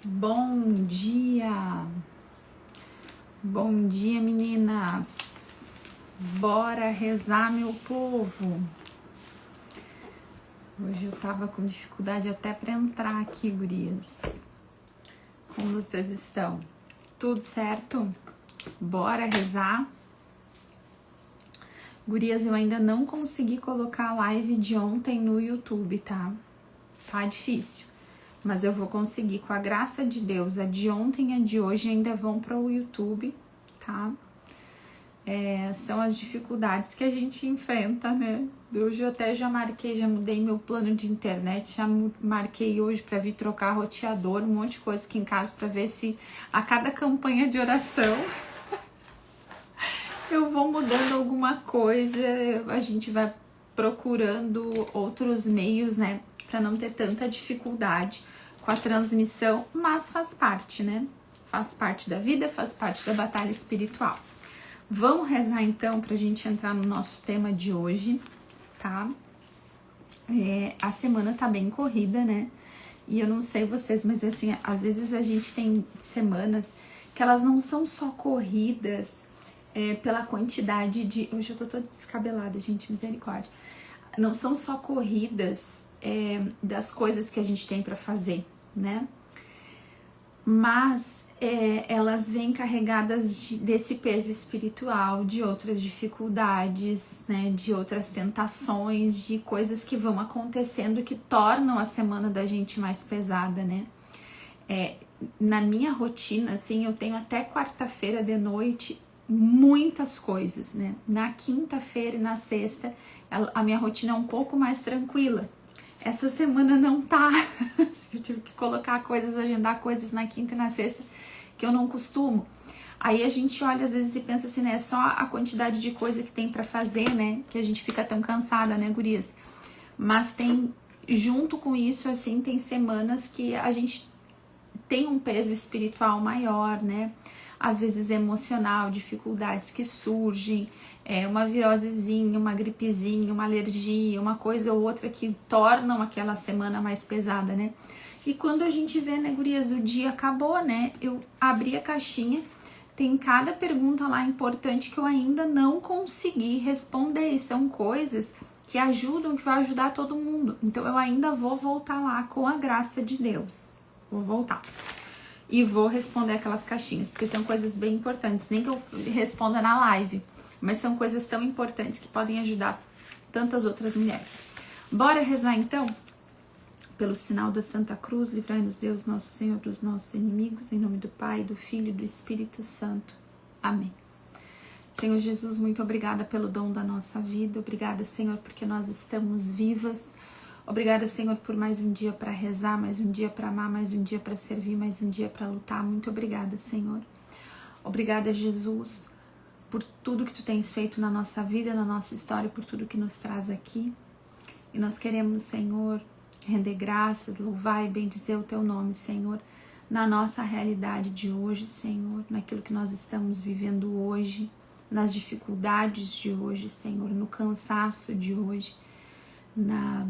Bom dia! Bom dia, meninas! Bora rezar, meu povo! Hoje eu tava com dificuldade até para entrar aqui, gurias. Como vocês estão? Tudo certo? Bora rezar? Gurias, eu ainda não consegui colocar a live de ontem no YouTube, tá? Tá difícil. Mas eu vou conseguir, com a graça de Deus. A de ontem e a de hoje ainda vão para o YouTube, tá? São as dificuldades que a gente enfrenta, né? Hoje eu até já mudei meu plano de internet, já marquei hoje para vir trocar roteador, um monte de coisa aqui em casa para ver se a cada campanha de oração eu vou mudando alguma coisa, a gente vai procurando outros meios, né? Para não ter tanta dificuldade com a transmissão, mas faz parte, né? Faz parte da vida, faz parte da batalha espiritual. Vamos rezar então pra gente entrar no nosso tema de hoje, tá? A semana tá bem corrida, né? E eu não sei vocês, mas assim, às vezes a gente tem semanas que elas não são só corridas pela quantidade de... Hoje eu tô toda descabelada, gente, misericórdia. Não são só corridas das coisas que a gente tem pra fazer, né? Mas elas vêm carregadas desse peso espiritual, de outras dificuldades, né, de outras tentações, de coisas que vão acontecendo que tornam a semana da gente mais pesada, né? Na minha rotina, assim, eu tenho até quarta-feira de noite muitas coisas, né? Na quinta-feira e na sexta, a minha rotina é um pouco mais tranquila. Essa semana não tá. Eu tive que colocar coisas, agendar coisas na quinta e na sexta que eu não costumo. Aí a gente olha às vezes e pensa assim, né? É só a quantidade de coisa que tem pra fazer, né? Que a gente fica tão cansada, né, gurias? Mas tem, junto com isso, assim, tem semanas que a gente tem um peso espiritual maior, né? Às vezes emocional, dificuldades que surgem, uma virosezinha, uma gripezinha, uma alergia, uma coisa ou outra que tornam aquela semana mais pesada, né? E quando a gente vê, né, gurias, o dia acabou, né? Eu abri a caixinha, tem cada pergunta lá importante que eu ainda não consegui responder. E são coisas que ajudam, que vai ajudar todo mundo. Então eu ainda vou voltar lá com a graça de Deus. Vou voltar. E vou responder aquelas caixinhas, porque são coisas bem importantes. Nem que eu responda na live, mas são coisas tão importantes que podem ajudar tantas outras mulheres. Bora rezar então? Pelo sinal da Santa Cruz, livrai-nos Deus, nosso Senhor, dos nossos inimigos, em nome do Pai, do Filho e do Espírito Santo. Amém. Senhor Jesus, muito obrigada pelo dom da nossa vida. Obrigada, Senhor, porque nós estamos vivas. Obrigada, Senhor, por mais um dia para rezar, mais um dia para amar, mais um dia para servir, mais um dia para lutar. Muito obrigada, Senhor. Obrigada, Jesus, por tudo que Tu tens feito na nossa vida, na nossa história, por tudo que nos traz aqui. E nós queremos, Senhor, render graças, louvar e bendizer o Teu nome, Senhor, na nossa realidade de hoje, Senhor, naquilo que nós estamos vivendo hoje, nas dificuldades de hoje, Senhor, no cansaço de hoje, na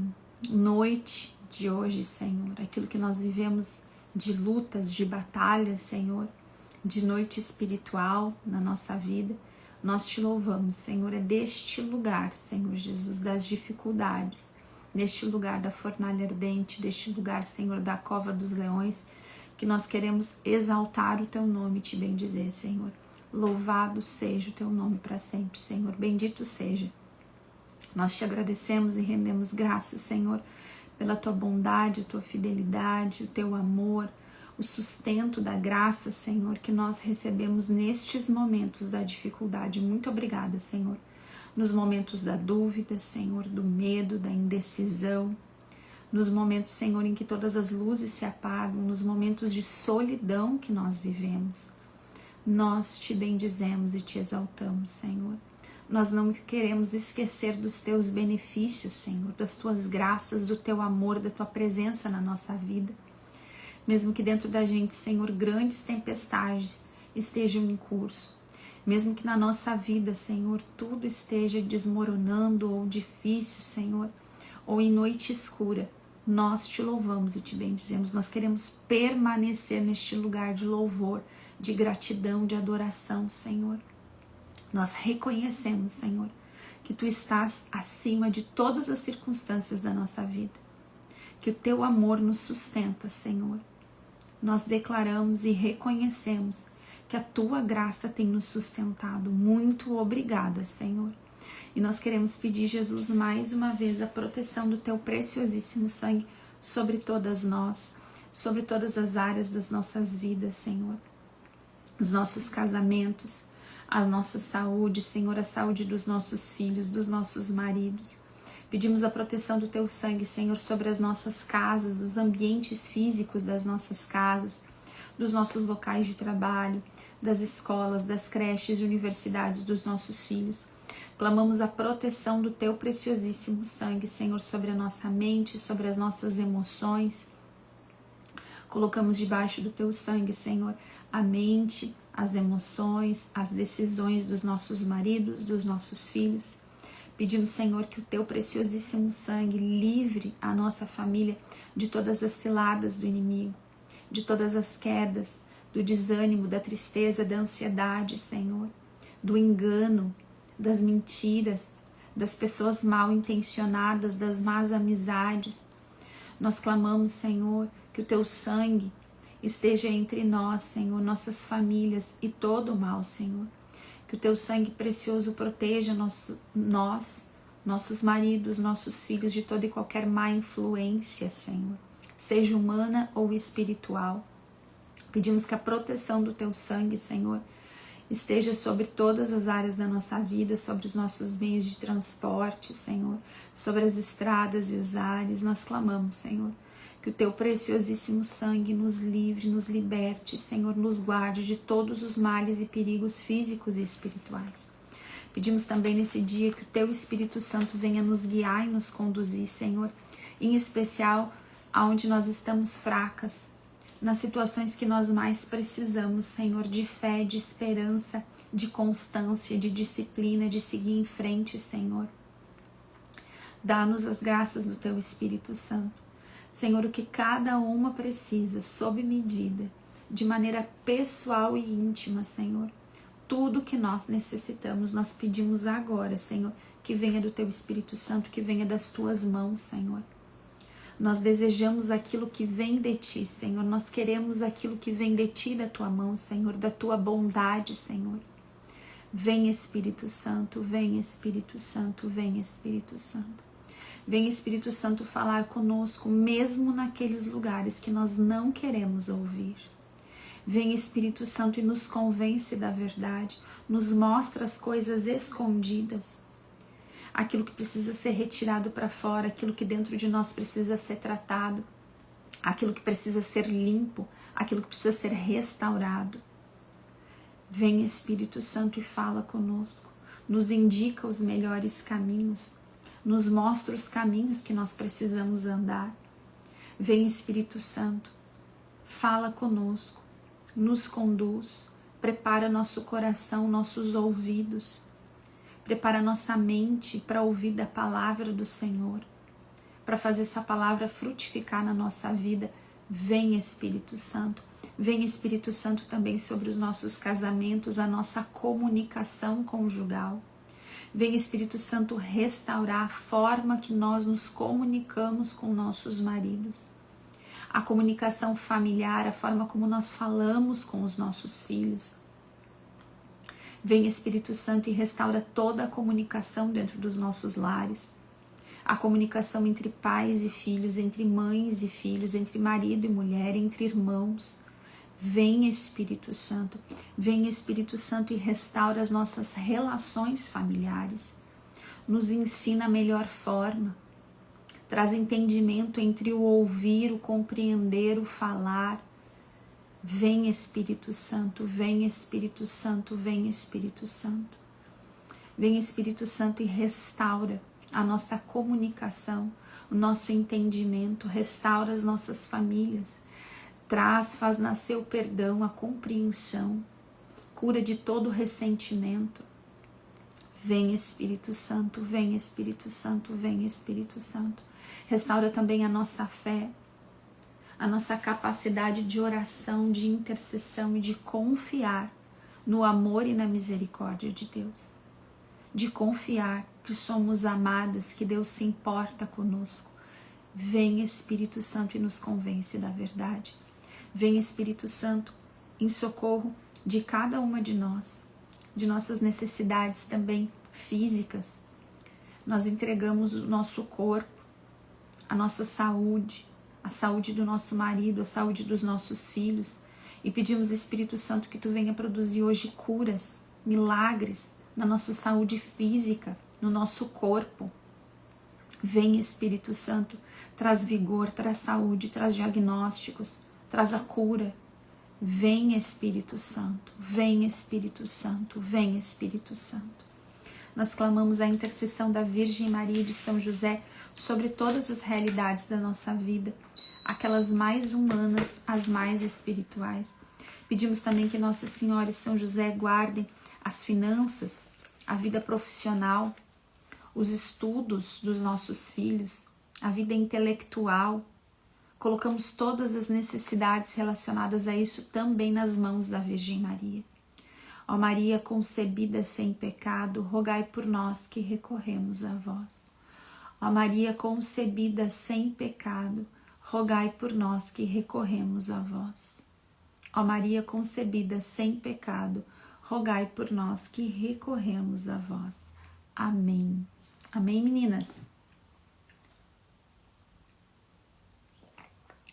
noite de hoje, Senhor, aquilo que nós vivemos de lutas, de batalhas, Senhor, de noite espiritual na nossa vida, nós Te louvamos, Senhor, é deste lugar, Senhor Jesus, das dificuldades, deste lugar da fornalha ardente, deste lugar, Senhor, da cova dos leões, que nós queremos exaltar o Teu nome e Te bendizer, Senhor. Louvado seja o Teu nome para sempre, Senhor, bendito seja. Nós Te agradecemos e rendemos graças, Senhor, pela Tua bondade, a Tua fidelidade, o Teu amor, o sustento da graça, Senhor, que nós recebemos nestes momentos da dificuldade. Muito obrigada, Senhor. Nos momentos da dúvida, Senhor, do medo, da indecisão, nos momentos, Senhor, em que todas as luzes se apagam, nos momentos de solidão que nós vivemos. Nós Te bendizemos e Te exaltamos, Senhor. Nós não queremos esquecer dos Teus benefícios, Senhor, das Tuas graças, do Teu amor, da Tua presença na nossa vida. Mesmo que dentro da gente, Senhor, grandes tempestades estejam em curso. Mesmo que na nossa vida, Senhor, tudo esteja desmoronando ou difícil, Senhor, ou em noite escura, nós te louvamos e te bendizemos. Nós queremos permanecer neste lugar de louvor, de gratidão, de adoração, Senhor. Nós reconhecemos, Senhor, que Tu estás acima de todas as circunstâncias da nossa vida, que o Teu amor nos sustenta, Senhor. Nós declaramos e reconhecemos que a Tua graça tem nos sustentado. Muito obrigada, Senhor. E nós queremos pedir, Jesus, mais uma vez a proteção do Teu preciosíssimo sangue sobre todas nós, sobre todas as áreas das nossas vidas, Senhor. Os nossos casamentos, a nossa saúde, Senhor, a saúde dos nossos filhos, dos nossos maridos. Pedimos a proteção do Teu sangue, Senhor, sobre as nossas casas, os ambientes físicos das nossas casas, dos nossos locais de trabalho, das escolas, das creches e universidades dos nossos filhos. Clamamos a proteção do Teu preciosíssimo sangue, Senhor, sobre a nossa mente, sobre as nossas emoções. Colocamos debaixo do Teu sangue, Senhor, a mente, as emoções, as decisões dos nossos maridos, dos nossos filhos. Pedimos, Senhor, que o Teu preciosíssimo sangue livre a nossa família de todas as ciladas do inimigo, de todas as quedas, do desânimo, da tristeza, da ansiedade, Senhor, do engano, das mentiras, das pessoas mal intencionadas, das más amizades. Nós clamamos, Senhor, que o Teu sangue esteja entre nós, Senhor, nossas famílias e todo o mal, Senhor. Que o Teu sangue precioso proteja nós, nossos maridos, nossos filhos de toda e qualquer má influência, Senhor, seja humana ou espiritual. Pedimos que a proteção do Teu sangue, Senhor, esteja sobre todas as áreas da nossa vida, sobre os nossos meios de transporte, Senhor, sobre as estradas e os ares. Nós clamamos, Senhor, que o Teu preciosíssimo sangue nos livre, nos liberte, Senhor, nos guarde de todos os males e perigos físicos e espirituais. Pedimos também nesse dia que o Teu Espírito Santo venha nos guiar e nos conduzir, Senhor, em especial aonde nós estamos fracas, nas situações que nós mais precisamos, Senhor, de fé, de esperança, de constância, de disciplina, de seguir em frente, Senhor. Dá-nos as graças do Teu Espírito Santo. Senhor, o que cada uma precisa, sob medida, de maneira pessoal e íntima, Senhor. Tudo que nós necessitamos, nós pedimos agora, Senhor, que venha do Teu Espírito Santo, que venha das Tuas mãos, Senhor. Nós desejamos aquilo que vem de Ti, Senhor. Nós queremos aquilo que vem de Ti, da Tua mão, Senhor, da Tua bondade, Senhor. Vem, Espírito Santo, vem, Espírito Santo, vem, Espírito Santo. Vem, Espírito Santo, falar conosco, mesmo naqueles lugares que nós não queremos ouvir. Vem, Espírito Santo, e nos convence da verdade, nos mostra as coisas escondidas, aquilo que precisa ser retirado para fora, aquilo que dentro de nós precisa ser tratado, aquilo que precisa ser limpo, aquilo que precisa ser restaurado. Vem, Espírito Santo, e fala conosco, nos indica os melhores caminhos, nos mostra os caminhos que nós precisamos andar. Vem, Espírito Santo, fala conosco, nos conduz, prepara nosso coração, nossos ouvidos, prepara nossa mente para ouvir da palavra do Senhor, para fazer essa palavra frutificar na nossa vida. Vem, Espírito Santo. Vem, Espírito Santo, também sobre os nossos casamentos, a nossa comunicação conjugal. Vem, Espírito Santo, restaurar a forma que nós nos comunicamos com nossos maridos, a comunicação familiar, a forma como nós falamos com os nossos filhos. Vem, Espírito Santo, e restaura toda a comunicação dentro dos nossos lares, a comunicação entre pais e filhos, entre mães e filhos, entre marido e mulher, entre irmãos. Vem, Espírito Santo, vem, Espírito Santo, e restaura as nossas relações familiares, nos ensina a melhor forma, traz entendimento entre o ouvir, o compreender, o falar. Vem, Espírito Santo, vem, Espírito Santo, vem, Espírito Santo. Vem, Espírito Santo, e restaura a nossa comunicação, o nosso entendimento, restaura as nossas famílias, faz nascer o perdão, a compreensão, cura de todo ressentimento. Vem, Espírito Santo, vem, Espírito Santo, vem, Espírito Santo. Restaura também a nossa fé, a nossa capacidade de oração, de intercessão e de confiar no amor e na misericórdia de Deus. De confiar que somos amadas, que Deus se importa conosco. Vem Espírito Santo e nos convence da verdade. Vem Espírito Santo em socorro de cada uma de nós, de nossas necessidades também físicas. Nós entregamos o nosso corpo, a nossa saúde, a saúde do nosso marido, a saúde dos nossos filhos, e pedimos, Espírito Santo, que Tu venha produzir hoje curas, milagres na nossa saúde física, no nosso corpo. Vem Espírito Santo, traz vigor, traz saúde, traz diagnósticos, traz a cura. Vem Espírito Santo, vem Espírito Santo, vem Espírito Santo. Nós clamamos a intercessão da Virgem Maria e de São José sobre todas as realidades da nossa vida, aquelas mais humanas, as mais espirituais. Pedimos também que Nossa Senhora e São José guardem as finanças, a vida profissional, os estudos dos nossos filhos, a vida intelectual. Colocamos todas as necessidades relacionadas a isso também nas mãos da Virgem Maria. Ó Maria concebida sem pecado, rogai por nós que recorremos a vós. Ó Maria concebida sem pecado, rogai por nós que recorremos a vós. Ó Maria concebida sem pecado, rogai por nós que recorremos a vós. Amém. Amém, meninas?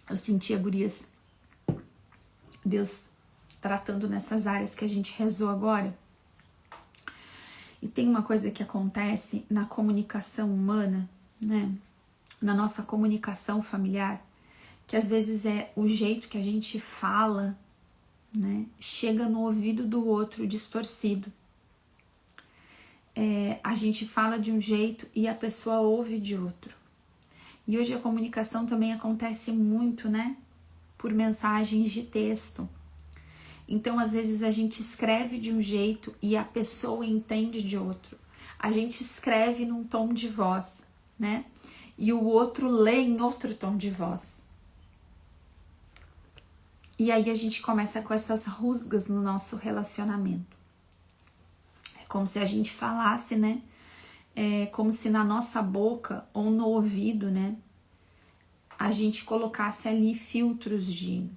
Eu senti, gurias, Deus tratando nessas áreas que a gente rezou agora. E tem uma coisa que acontece na comunicação humana, né? Na nossa comunicação familiar, que às vezes é o jeito que a gente fala, né? Chega no ouvido do outro distorcido. A gente fala de um jeito e a pessoa ouve de outro. E hoje a comunicação também acontece muito, né? Por mensagens de texto. Então, às vezes, a gente escreve de um jeito e a pessoa entende de outro. A gente escreve num tom de voz, né? E o outro lê em outro tom de voz. E aí a gente começa com essas rusgas no nosso relacionamento. É como se a gente falasse, né? É como se na nossa boca ou no ouvido, né? A gente colocasse ali filtros de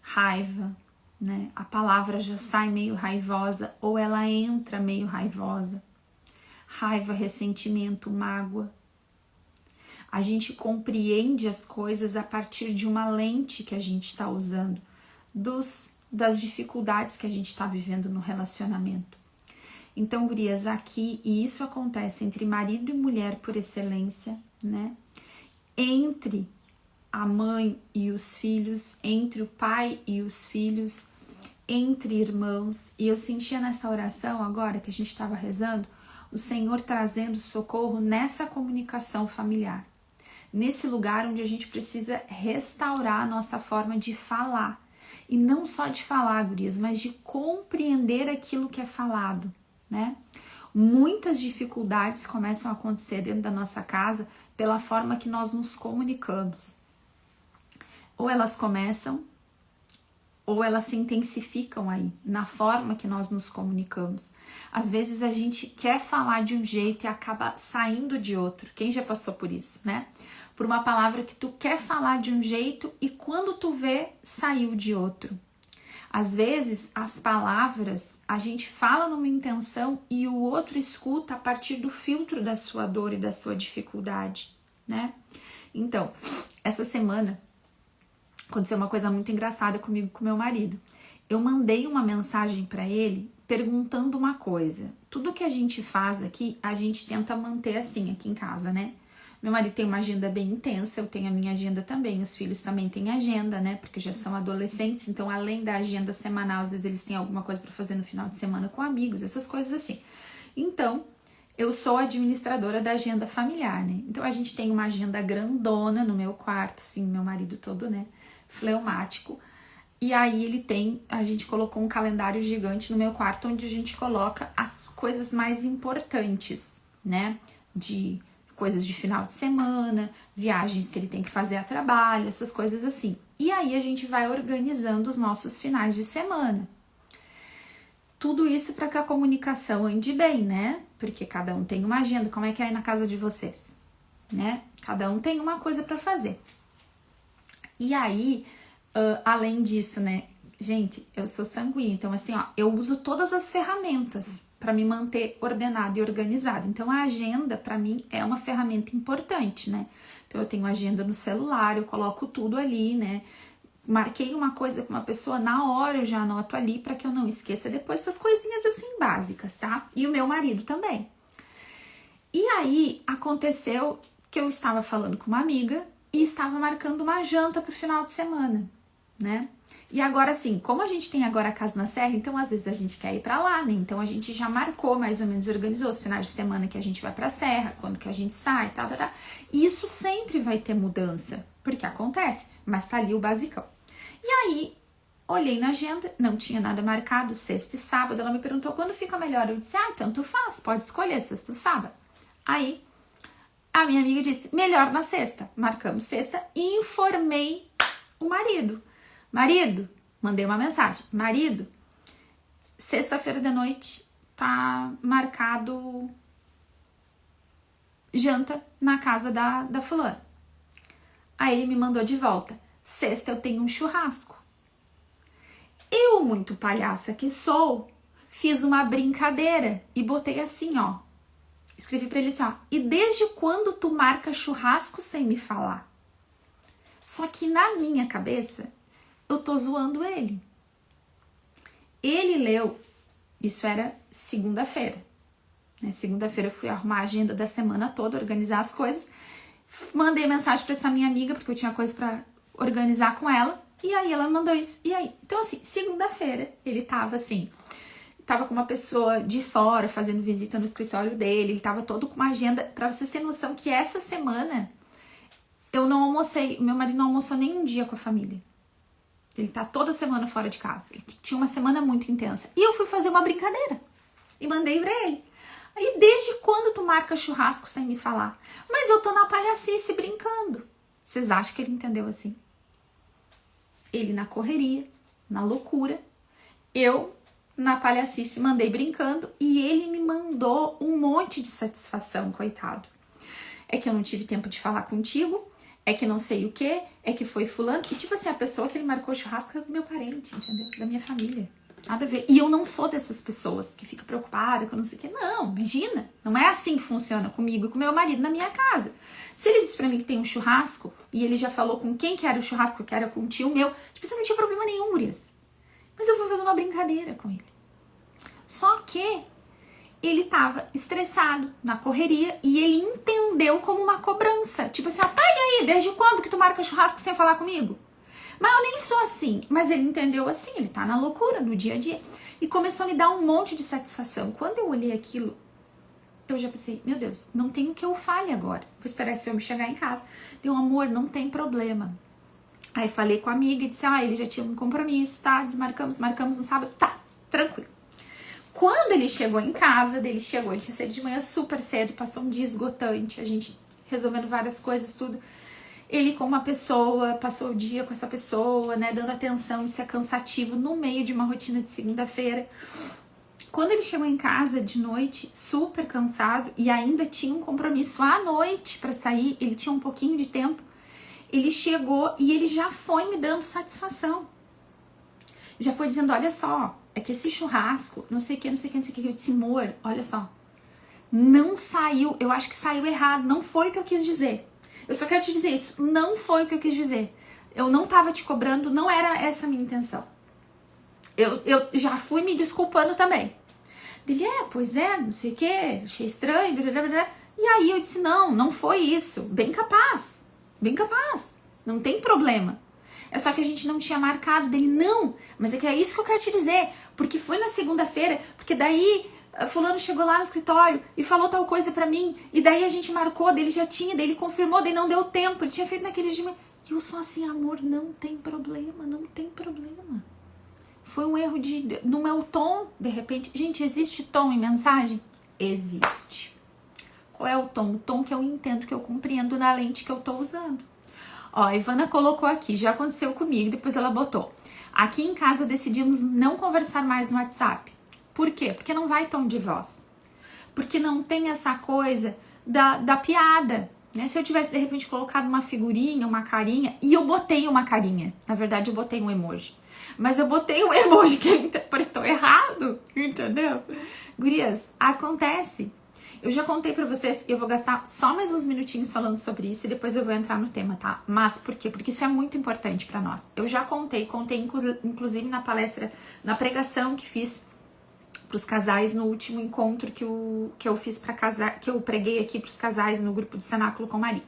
raiva, né? A palavra já sai meio raivosa ou ela entra meio raivosa. Raiva, ressentimento, mágoa. A gente compreende as coisas a partir de uma lente que a gente está usando, das dificuldades que a gente está vivendo no relacionamento. Então, gurias, aqui, e isso acontece entre marido e mulher por excelência, né? Entre a mãe e os filhos, entre o pai e os filhos, entre irmãos. E eu sentia nessa oração agora que a gente estava rezando, o Senhor trazendo socorro nessa comunicação familiar. Nesse lugar onde a gente precisa restaurar a nossa forma de falar. E não só de falar, gurias, mas de compreender aquilo que é falado, né? Muitas dificuldades começam a acontecer dentro da nossa casa pela forma que nós nos comunicamos. Ou elas começam, ou elas se intensificam aí, na forma que nós nos comunicamos. Às vezes a gente quer falar de um jeito e acaba saindo de outro. Quem já passou por isso, né? Por uma palavra que tu quer falar de um jeito e quando tu vê, saiu de outro. Às vezes, as palavras, a gente fala numa intenção e o outro escuta a partir do filtro da sua dor e da sua dificuldade, né? Então, essa semana aconteceu uma coisa muito engraçada comigo e com meu marido. Eu mandei uma mensagem para ele perguntando uma coisa. Tudo que a gente faz aqui, a gente tenta manter assim aqui em casa, né? Meu marido tem uma agenda bem intensa, eu tenho a minha agenda também, os filhos também têm agenda, né? Porque já são adolescentes, então além da agenda semanal, às vezes eles têm alguma coisa para fazer no final de semana com amigos, essas coisas assim. Então, eu sou administradora da agenda familiar, né? Então a gente tem uma agenda grandona no meu quarto, assim, meu marido todo, né? Fleumático. E aí a gente colocou um calendário gigante no meu quarto, onde a gente coloca as coisas mais importantes, né? De coisas de final de semana, viagens que ele tem que fazer a trabalho, essas coisas assim. E aí a gente vai organizando os nossos finais de semana. Tudo isso para que a comunicação ande bem, né? Porque cada um tem uma agenda. Como é que é aí na casa de vocês, né? Cada um tem uma coisa para fazer. E aí, além disso, né? Gente, eu sou sanguínea, então assim, ó, eu uso todas as ferramentas para me manter ordenado e organizado. Então a agenda para mim é uma ferramenta importante, né? Então eu tenho agenda no celular, eu coloco tudo ali, né? Marquei uma coisa com uma pessoa, na hora eu já anoto ali para que eu não esqueça depois essas coisinhas assim básicas, tá? E o meu marido também. E aí aconteceu que eu estava falando com uma amiga e estava marcando uma janta pro final de semana, né? E agora assim, como a gente tem agora a casa na serra, então às vezes a gente quer ir pra lá, né? Então a gente já marcou, mais ou menos organizou os finais de semana que a gente vai pra serra, quando que a gente sai, tal. E isso sempre vai ter mudança, porque acontece, mas tá ali o basicão. E aí, olhei na agenda, não tinha nada marcado, sexta e sábado. Ela me perguntou quando fica melhor. Eu disse, tanto faz, pode escolher sexta ou sábado. Aí, a minha amiga disse, melhor na sexta. Marcamos sexta e informei o marido. Marido, mandei uma mensagem. Marido, sexta-feira de noite tá marcado janta na casa da fulana. Aí ele me mandou de volta. Sexta eu tenho um churrasco. Eu, muito palhaça que sou, fiz uma brincadeira e botei assim, ó. Escrevi pra ele assim, ó. E desde quando tu marca churrasco sem me falar? Só que na minha cabeça, eu tô zoando ele. Ele leu, isso era segunda-feira. Né? Segunda-feira eu fui arrumar a agenda da semana toda, organizar as coisas. Mandei mensagem pra essa minha amiga, porque eu tinha coisa pra organizar com ela, e aí ela mandou isso, e aí? Então assim, segunda-feira ele tava assim, tava com uma pessoa de fora fazendo visita no escritório dele, ele tava todo com uma agenda, pra vocês terem noção que essa semana eu não almocei, meu marido não almoçou nem um dia com a família, ele tá toda semana fora de casa, ele tinha uma semana muito intensa, e eu fui fazer uma brincadeira, e mandei pra ele. Aí, desde quando tu marca churrasco sem me falar? Mas eu tô na palhacice brincando. Vocês acham que ele entendeu assim? Ele na correria, na loucura, eu na palhacice mandei brincando e ele me mandou um monte de satisfação, coitado. É que eu não tive tempo de falar contigo, é que não sei o que, é que foi fulano. E tipo assim, a pessoa que ele marcou churrasco é meu parente, entendeu? Da minha família. Nada a ver. E eu não sou dessas pessoas que fica preocupada com não sei o que. Não, imagina. Não é assim que funciona comigo e com meu marido na minha casa. Se ele disse pra mim que tem um churrasco e ele já falou com quem que era o churrasco, que era com um tio meu, tipo, você não tinha problema nenhum, gurias. Mas eu fui fazer uma brincadeira com ele. Só que ele tava estressado, na correria, e ele entendeu como uma cobrança. Tipo assim, pai, e aí, desde quando que tu marca churrasco sem falar comigo? Mas eu nem sou assim. Mas ele entendeu assim, ele tá na loucura, no dia a dia. E começou a me dar um monte de satisfação. Quando eu olhei aquilo, eu já pensei, meu Deus, não tem o que eu fale agora. Vou esperar esse homem chegar em casa. Deu, amor, não tem problema. Aí falei com a amiga e disse, ele já tinha um compromisso, tá? Marcamos no sábado, tá, tranquilo. Quando ele chegou em casa, ele tinha saído de manhã super cedo, passou um dia esgotante, a gente resolvendo várias coisas, tudo. Ele com uma pessoa, passou o dia com essa pessoa, né, dando atenção, isso é cansativo no meio de uma rotina de segunda-feira. Quando ele chegou em casa de noite, super cansado, e ainda tinha um compromisso à noite para sair, ele tinha um pouquinho de tempo, ele chegou e ele já foi me dando satisfação. Já foi dizendo, olha só, é que esse churrasco, não sei o que, eu disse, amor, olha só, não saiu, eu acho que saiu errado, não foi o que eu quis dizer. Eu só quero te dizer isso, não foi o que eu quis dizer. Eu não tava te cobrando, não era essa a minha intenção. Eu já fui me desculpando também. Ele, pois é, não sei o que, achei estranho, blá, blá, blá. E aí eu disse, não foi isso, bem capaz, não tem problema. É só que a gente não tinha marcado dele, não, mas é que é isso que eu quero te dizer, porque foi na segunda-feira, porque daí fulano chegou lá no escritório e falou tal coisa pra mim, e daí a gente marcou, dele já tinha, daí ele confirmou, daí não deu tempo, ele tinha feito naquele dia, e eu só assim, amor, não tem problema. Foi um erro no meu tom, de repente. Gente, existe tom em mensagem? Existe. Qual é o tom? O tom que eu entendo, que eu compreendo na lente que eu tô usando. Ó, a Ivana colocou aqui, já aconteceu comigo, depois ela botou. Aqui em casa decidimos não conversar mais no WhatsApp. Por quê? Porque não vai tom de voz. Porque não tem essa coisa da piada, né? Se eu tivesse, de repente, colocado uma figurinha, uma carinha, e eu botei uma carinha. Na verdade, eu botei um emoji. Mas eu botei um emoji que ele interpretou errado, entendeu? Gurias, acontece. Eu já contei pra vocês, eu vou gastar só mais uns minutinhos falando sobre isso e depois eu vou entrar no tema, tá? Mas por quê? Porque isso é muito importante pra nós. Eu já contei inclusive na palestra, na pregação que fiz pros casais no último encontro que eu fiz para casar, que eu preguei aqui pros casais no grupo do Cenáculo com Maria.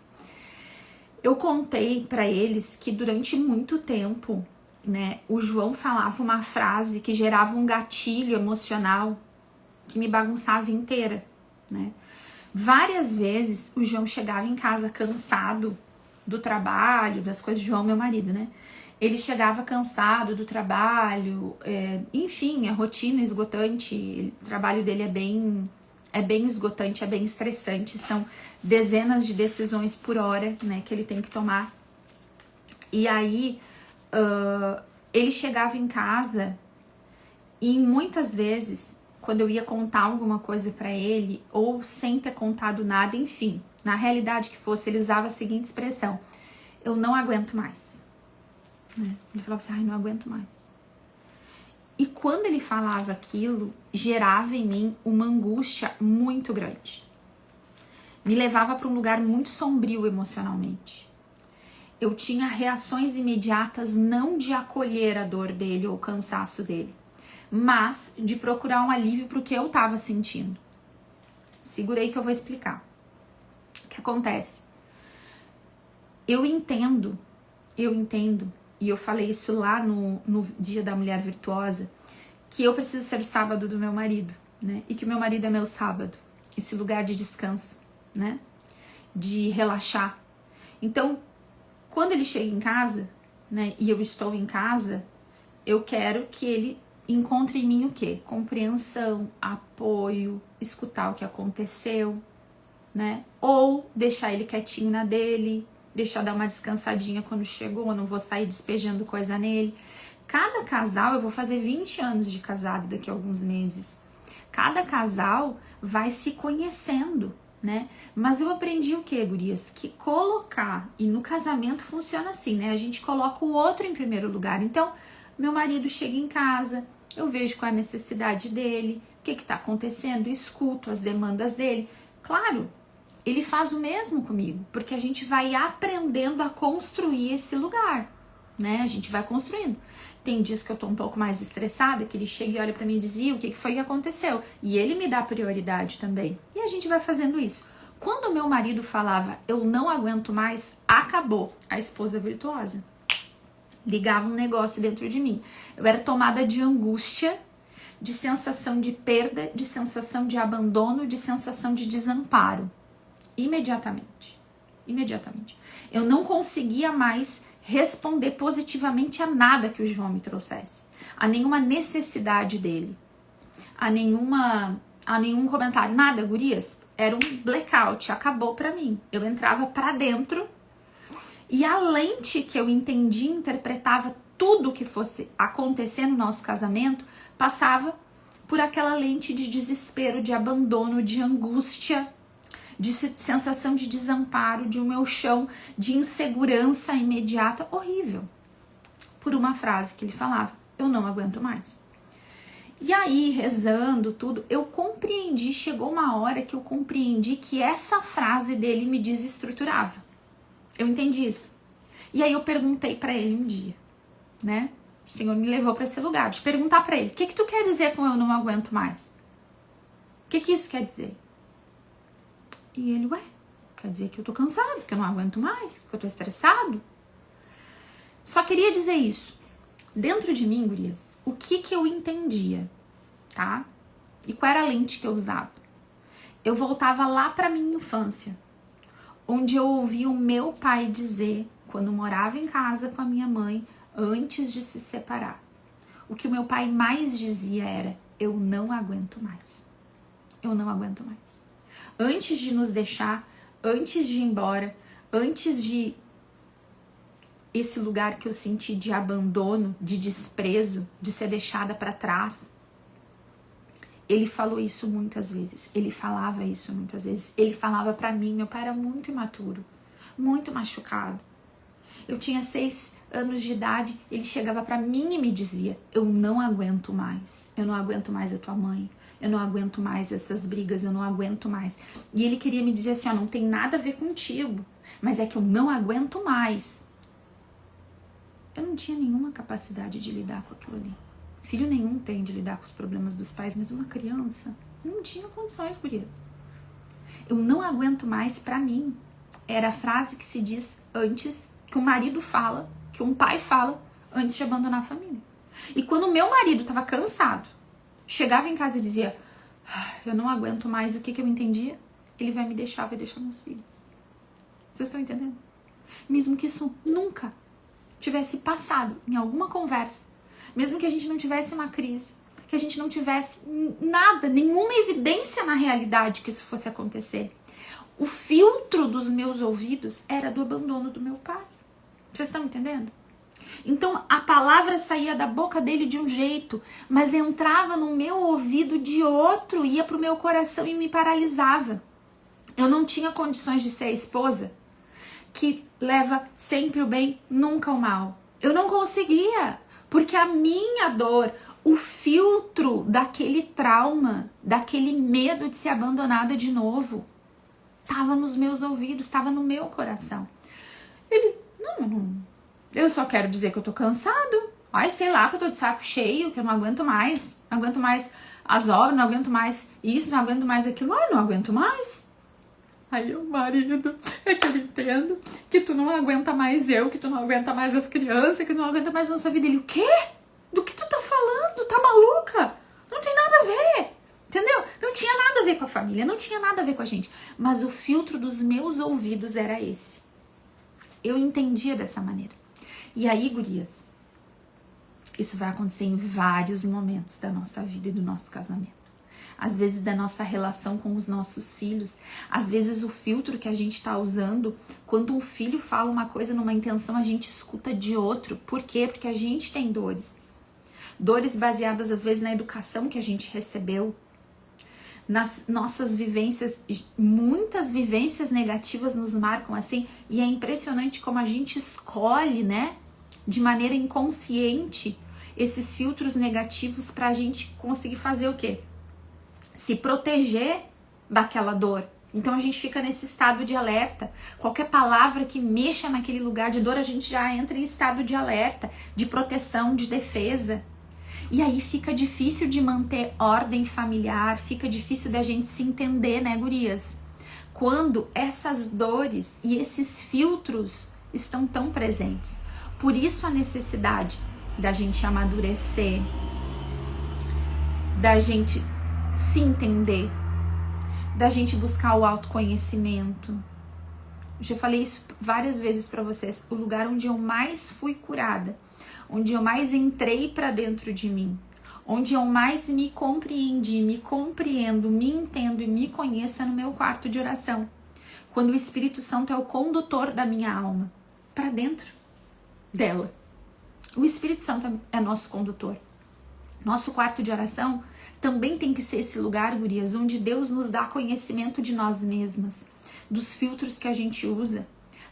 Eu contei pra eles que durante muito tempo, né, o João falava uma frase que gerava um gatilho emocional que me bagunçava inteira, né? Várias vezes o João chegava em casa cansado do trabalho, das coisas de João, meu marido, né? Ele chegava cansado do trabalho, enfim, a rotina esgotante, o trabalho dele é bem esgotante, é bem estressante, são dezenas de decisões por hora, né, que ele tem que tomar. E aí, ele chegava em casa e muitas vezes, quando eu ia contar alguma coisa pra ele, ou sem ter contado nada, enfim, na realidade que fosse, ele usava a seguinte expressão: eu não aguento mais. Ele falava assim, ai, não aguento mais. E quando ele falava aquilo, gerava em mim uma angústia muito grande. Me levava para um lugar muito sombrio emocionalmente. Eu tinha reações imediatas não de acolher a dor dele ou o cansaço dele, mas de procurar um alívio para o que eu estava sentindo. Segura aí que eu vou explicar. O que acontece? Eu entendo, e eu falei isso lá no Dia da Mulher Virtuosa, que eu preciso ser o sábado do meu marido, né? E que o meu marido é meu sábado, esse lugar de descanso, né? De relaxar. Então, quando ele chega em casa, né? E eu estou em casa, eu quero que ele encontre em mim o quê? Compreensão, apoio, escutar o que aconteceu, né? Ou deixar ele quietinho na dele, deixar dar uma descansadinha quando chegou, eu não vou sair despejando coisa nele. Cada casal, eu vou fazer 20 anos de casado daqui a alguns meses. Cada casal vai se conhecendo, né? Mas eu aprendi o que, gurias? Que colocar, e no casamento funciona assim, né? A gente coloca o outro em primeiro lugar. Então, meu marido chega em casa, eu vejo qual é a necessidade dele, o que tá acontecendo, escuto as demandas dele. Claro, ele faz o mesmo comigo, porque a gente vai aprendendo a construir esse lugar, né? A gente vai construindo. Tem dias que eu tô um pouco mais estressada, que ele chega e olha pra mim e diz, o que foi que aconteceu? E ele me dá prioridade também. E a gente vai fazendo isso. Quando o meu marido falava, eu não aguento mais, acabou a esposa virtuosa. Ligava um negócio dentro de mim. Eu era tomada de angústia, de sensação de perda, de sensação de abandono, de sensação de desamparo. Imediatamente. Eu não conseguia mais responder positivamente a nada que o João me trouxesse, a nenhuma necessidade dele, a nenhum comentário, nada, gurias. Era um blackout, acabou pra mim. Eu entrava pra dentro e a lente que eu entendia, interpretava tudo que fosse acontecer no nosso casamento, passava por aquela lente de desespero, de abandono, de angústia, de sensação de desamparo, de um meu chão, de insegurança imediata, horrível. Por uma frase que ele falava, eu não aguento mais. E aí, rezando tudo, eu compreendi, chegou uma hora que eu compreendi que essa frase dele me desestruturava. Eu entendi isso. E aí eu perguntei pra ele um dia, né? O Senhor me levou pra esse lugar, de perguntar pra ele, o que tu quer dizer com eu não aguento mais? O que isso quer dizer? E ele, quer dizer que eu tô cansado, que eu não aguento mais, que eu tô estressado. Só queria dizer isso. Dentro de mim, gurias, o que eu entendia, tá? E qual era a lente que eu usava? Eu voltava lá pra minha infância, onde eu ouvi o meu pai dizer, quando morava em casa com a minha mãe, antes de se separar. O que o meu pai mais dizia era, eu não aguento mais. Eu não aguento mais. antes de nos deixar, antes de ir embora, antes de esse lugar que eu senti de abandono, de desprezo, de ser deixada para trás. Ele falou isso muitas vezes, ele falava isso muitas vezes, ele falava para mim. Meu pai era muito imaturo, muito machucado. Eu tinha 6 anos de idade, ele chegava para mim e me dizia: eu não aguento mais a tua mãe, eu não aguento mais essas brigas, eu não aguento mais. E ele queria me dizer assim, ó, não tem nada a ver contigo, mas é que eu não aguento mais. Eu não tinha nenhuma capacidade de lidar com aquilo ali. Filho nenhum tem de lidar com os problemas dos pais, mas uma criança não tinha condições, gurias. Eu não aguento mais, pra mim, era a frase que se diz antes, que um marido fala, que um pai fala, antes de abandonar a família. E quando o meu marido tava cansado, chegava em casa e dizia: eu não aguento mais, o que eu entendia? Ele vai me deixar, vai deixar meus filhos. Vocês estão entendendo? Mesmo que isso nunca tivesse passado em alguma conversa, mesmo que a gente não tivesse uma crise, que a gente não tivesse nada, nenhuma evidência na realidade que isso fosse acontecer, o filtro dos meus ouvidos era do abandono do meu pai. Vocês estão entendendo? Então a palavra saía da boca dele de um jeito, mas entrava no meu ouvido de outro, ia pro meu coração e me paralisava. Eu não tinha condições de ser a esposa que leva sempre o bem, nunca o mal. Eu não conseguia, porque a minha dor, o filtro daquele trauma, daquele medo de ser abandonada de novo, estava nos meus ouvidos, estava no meu coração. Ele, não, eu só quero dizer que eu tô cansado. Ai, sei lá, que eu tô de saco cheio, que eu não aguento mais. Não aguento mais as obras, não aguento mais isso, não aguento mais aquilo. Ai, não aguento mais. Aí o marido, é que eu entendo que tu não aguenta mais eu, que tu não aguenta mais as crianças, que tu não aguenta mais a nossa vida. Ele, o quê? Do que tu tá falando? Tá maluca? Não tem nada a ver. Entendeu? Não tinha nada a ver com a família, não tinha nada a ver com a gente. Mas o filtro dos meus ouvidos era esse. Eu entendia dessa maneira. E aí, gurias, isso vai acontecer em vários momentos da nossa vida e do nosso casamento. Às vezes da nossa relação com os nossos filhos, às vezes o filtro que a gente está usando, quando um filho fala uma coisa numa intenção, a gente escuta de outro. Por quê? Porque a gente tem dores. Dores baseadas às vezes na educação que a gente recebeu, nas nossas vivências, muitas vivências negativas nos marcam assim, e é impressionante como a gente escolhe, né, de maneira inconsciente, esses filtros negativos pra gente conseguir fazer o quê? Se proteger daquela dor. Então a gente fica nesse estado de alerta. Qualquer palavra que mexa naquele lugar de dor, a gente já entra em estado de alerta, de proteção, de defesa. E aí fica difícil de manter ordem familiar, fica difícil da gente se entender, né, gurias? Quando essas dores e esses filtros estão tão presentes. Por isso a necessidade da gente amadurecer, da gente se entender, da gente buscar o autoconhecimento. Eu já falei isso várias vezes pra vocês. O lugar onde eu mais fui curada, onde eu mais entrei pra dentro de mim, onde eu mais me compreendi, me compreendo, me entendo e me conheço é no meu quarto de oração. Quando o Espírito Santo é o condutor da minha alma pra dentro dela. O Espírito Santo é nosso condutor. Nosso quarto de oração também tem que ser esse lugar, gurias, onde Deus nos dá conhecimento de nós mesmas, dos filtros que a gente usa,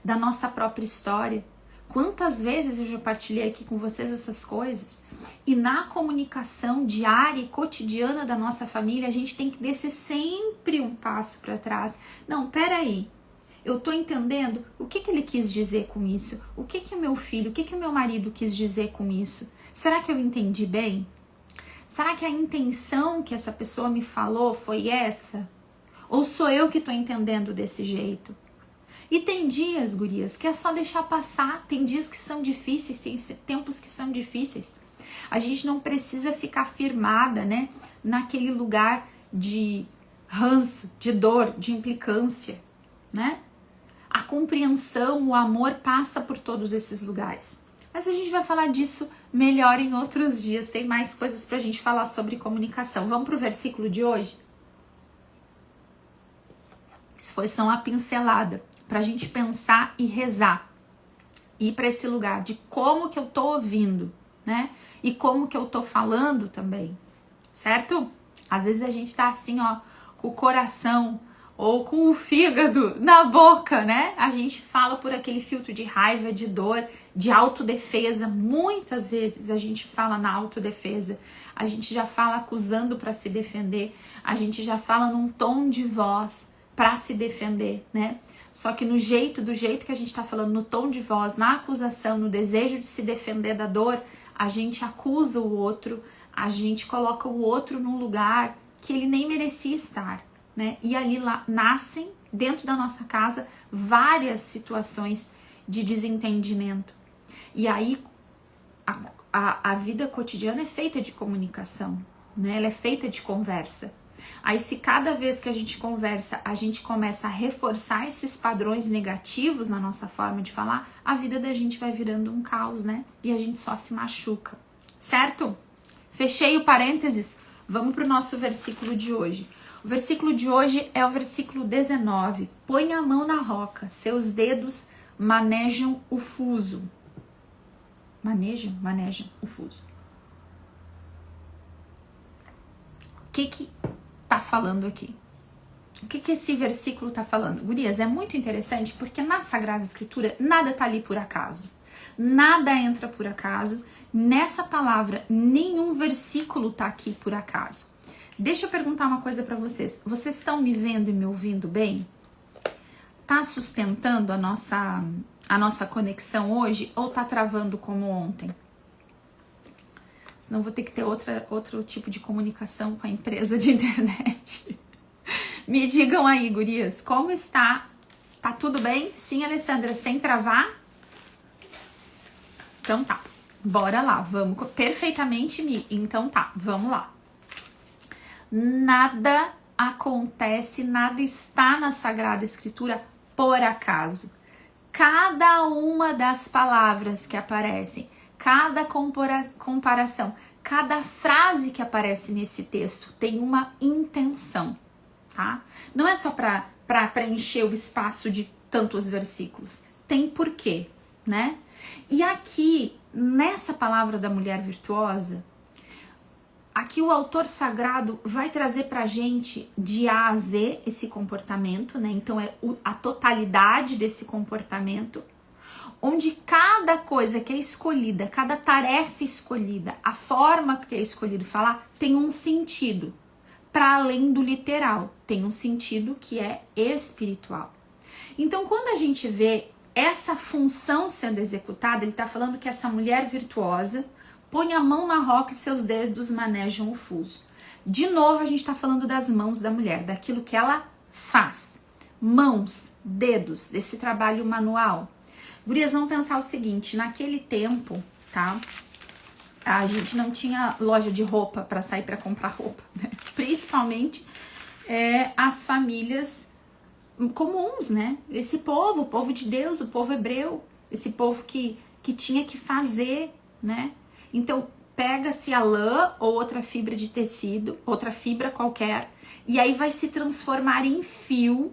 da nossa própria história. Quantas vezes eu já partilhei aqui com vocês essas coisas? E na comunicação diária e cotidiana da nossa família, a gente tem que descer sempre um passo para trás. Não, peraí. Eu tô entendendo o que ele quis dizer com isso? O que o meu filho, o que o meu marido quis dizer com isso? Será que eu entendi bem? Será que a intenção que essa pessoa me falou foi essa? Ou sou eu que tô entendendo desse jeito? E tem dias, gurias, que é só deixar passar. Tem dias que são difíceis, tem tempos que são difíceis. A gente não precisa ficar firmada, né, naquele lugar de ranço, de dor, de implicância, né? A compreensão, o amor passa por todos esses lugares. Mas a gente vai falar disso melhor em outros dias. Tem mais coisas pra gente falar sobre comunicação. Vamos pro versículo de hoje? Isso foi só uma pincelada pra gente pensar e rezar. Ir para esse lugar de como que eu tô ouvindo, né? E como que eu tô falando também, certo? Às vezes a gente tá assim, ó, com o coração ou com o fígado na boca, né? A gente fala por aquele filtro de raiva, de dor, de autodefesa. Muitas vezes a gente fala na autodefesa. A gente já fala acusando para se defender. A gente já fala num tom de voz para se defender, né? Só que do jeito que a gente tá falando, no tom de voz, na acusação, no desejo de se defender da dor, a gente acusa o outro, a gente coloca o outro num lugar que ele nem merecia estar, né? E ali lá nascem, dentro da nossa casa, várias situações de desentendimento. E aí a vida cotidiana é feita de comunicação, né? Ela é feita de conversa. Aí se cada vez que a gente conversa, a gente começa a reforçar esses padrões negativos na nossa forma de falar, a vida da gente vai virando um caos, né? E a gente só se machuca, certo? Fechei o parênteses, vamos para o nosso versículo de hoje. O versículo de hoje é o versículo 19. Põe a mão na roca, seus dedos manejam o fuso. Manejam o fuso. O que tá falando aqui? O que esse versículo tá falando? Gurias, é muito interessante porque na Sagrada Escritura nada tá ali por acaso. Nada entra por acaso. Nessa palavra, nenhum versículo tá aqui por acaso. Deixa eu perguntar uma coisa pra vocês. Vocês estão me vendo e me ouvindo bem? Tá sustentando a nossa conexão hoje ou tá travando como ontem? Senão vou ter que ter outro tipo de comunicação com a empresa de internet. Me digam aí, gurias, como está? Tá tudo bem? Sim, Alessandra, sem travar? Então tá, bora lá, vamos. Perfeitamente, Mi. Então tá, vamos lá. Nada acontece, nada está na Sagrada Escritura por acaso. Cada uma das palavras que aparecem, cada comparação, cada frase que aparece nesse texto tem uma intenção, tá? Não é só para preencher o espaço de tantos versículos, tem porquê, né? E aqui, nessa palavra da mulher virtuosa, aqui o autor sagrado vai trazer pra gente de A a Z esse comportamento, né? Então é a totalidade desse comportamento, onde cada coisa que é escolhida, cada tarefa escolhida, a forma que é escolhido falar, tem um sentido, para além do literal, tem um sentido que é espiritual. Então, quando a gente vê essa função sendo executada, ele está falando que essa mulher virtuosa põe a mão na roca e seus dedos manejam o fuso. De novo, a gente está falando das mãos da mulher, daquilo que ela faz. Mãos, dedos, desse trabalho manual. Gurias, vamos pensar o seguinte, naquele tempo, tá? A gente não tinha loja de roupa para sair para comprar roupa, né? Principalmente as famílias comuns, né? Esse povo, o povo de Deus, o povo hebreu, esse povo que tinha que fazer, né? Então, pega-se a lã ou outra fibra de tecido, outra fibra qualquer, e aí vai se transformar em fio,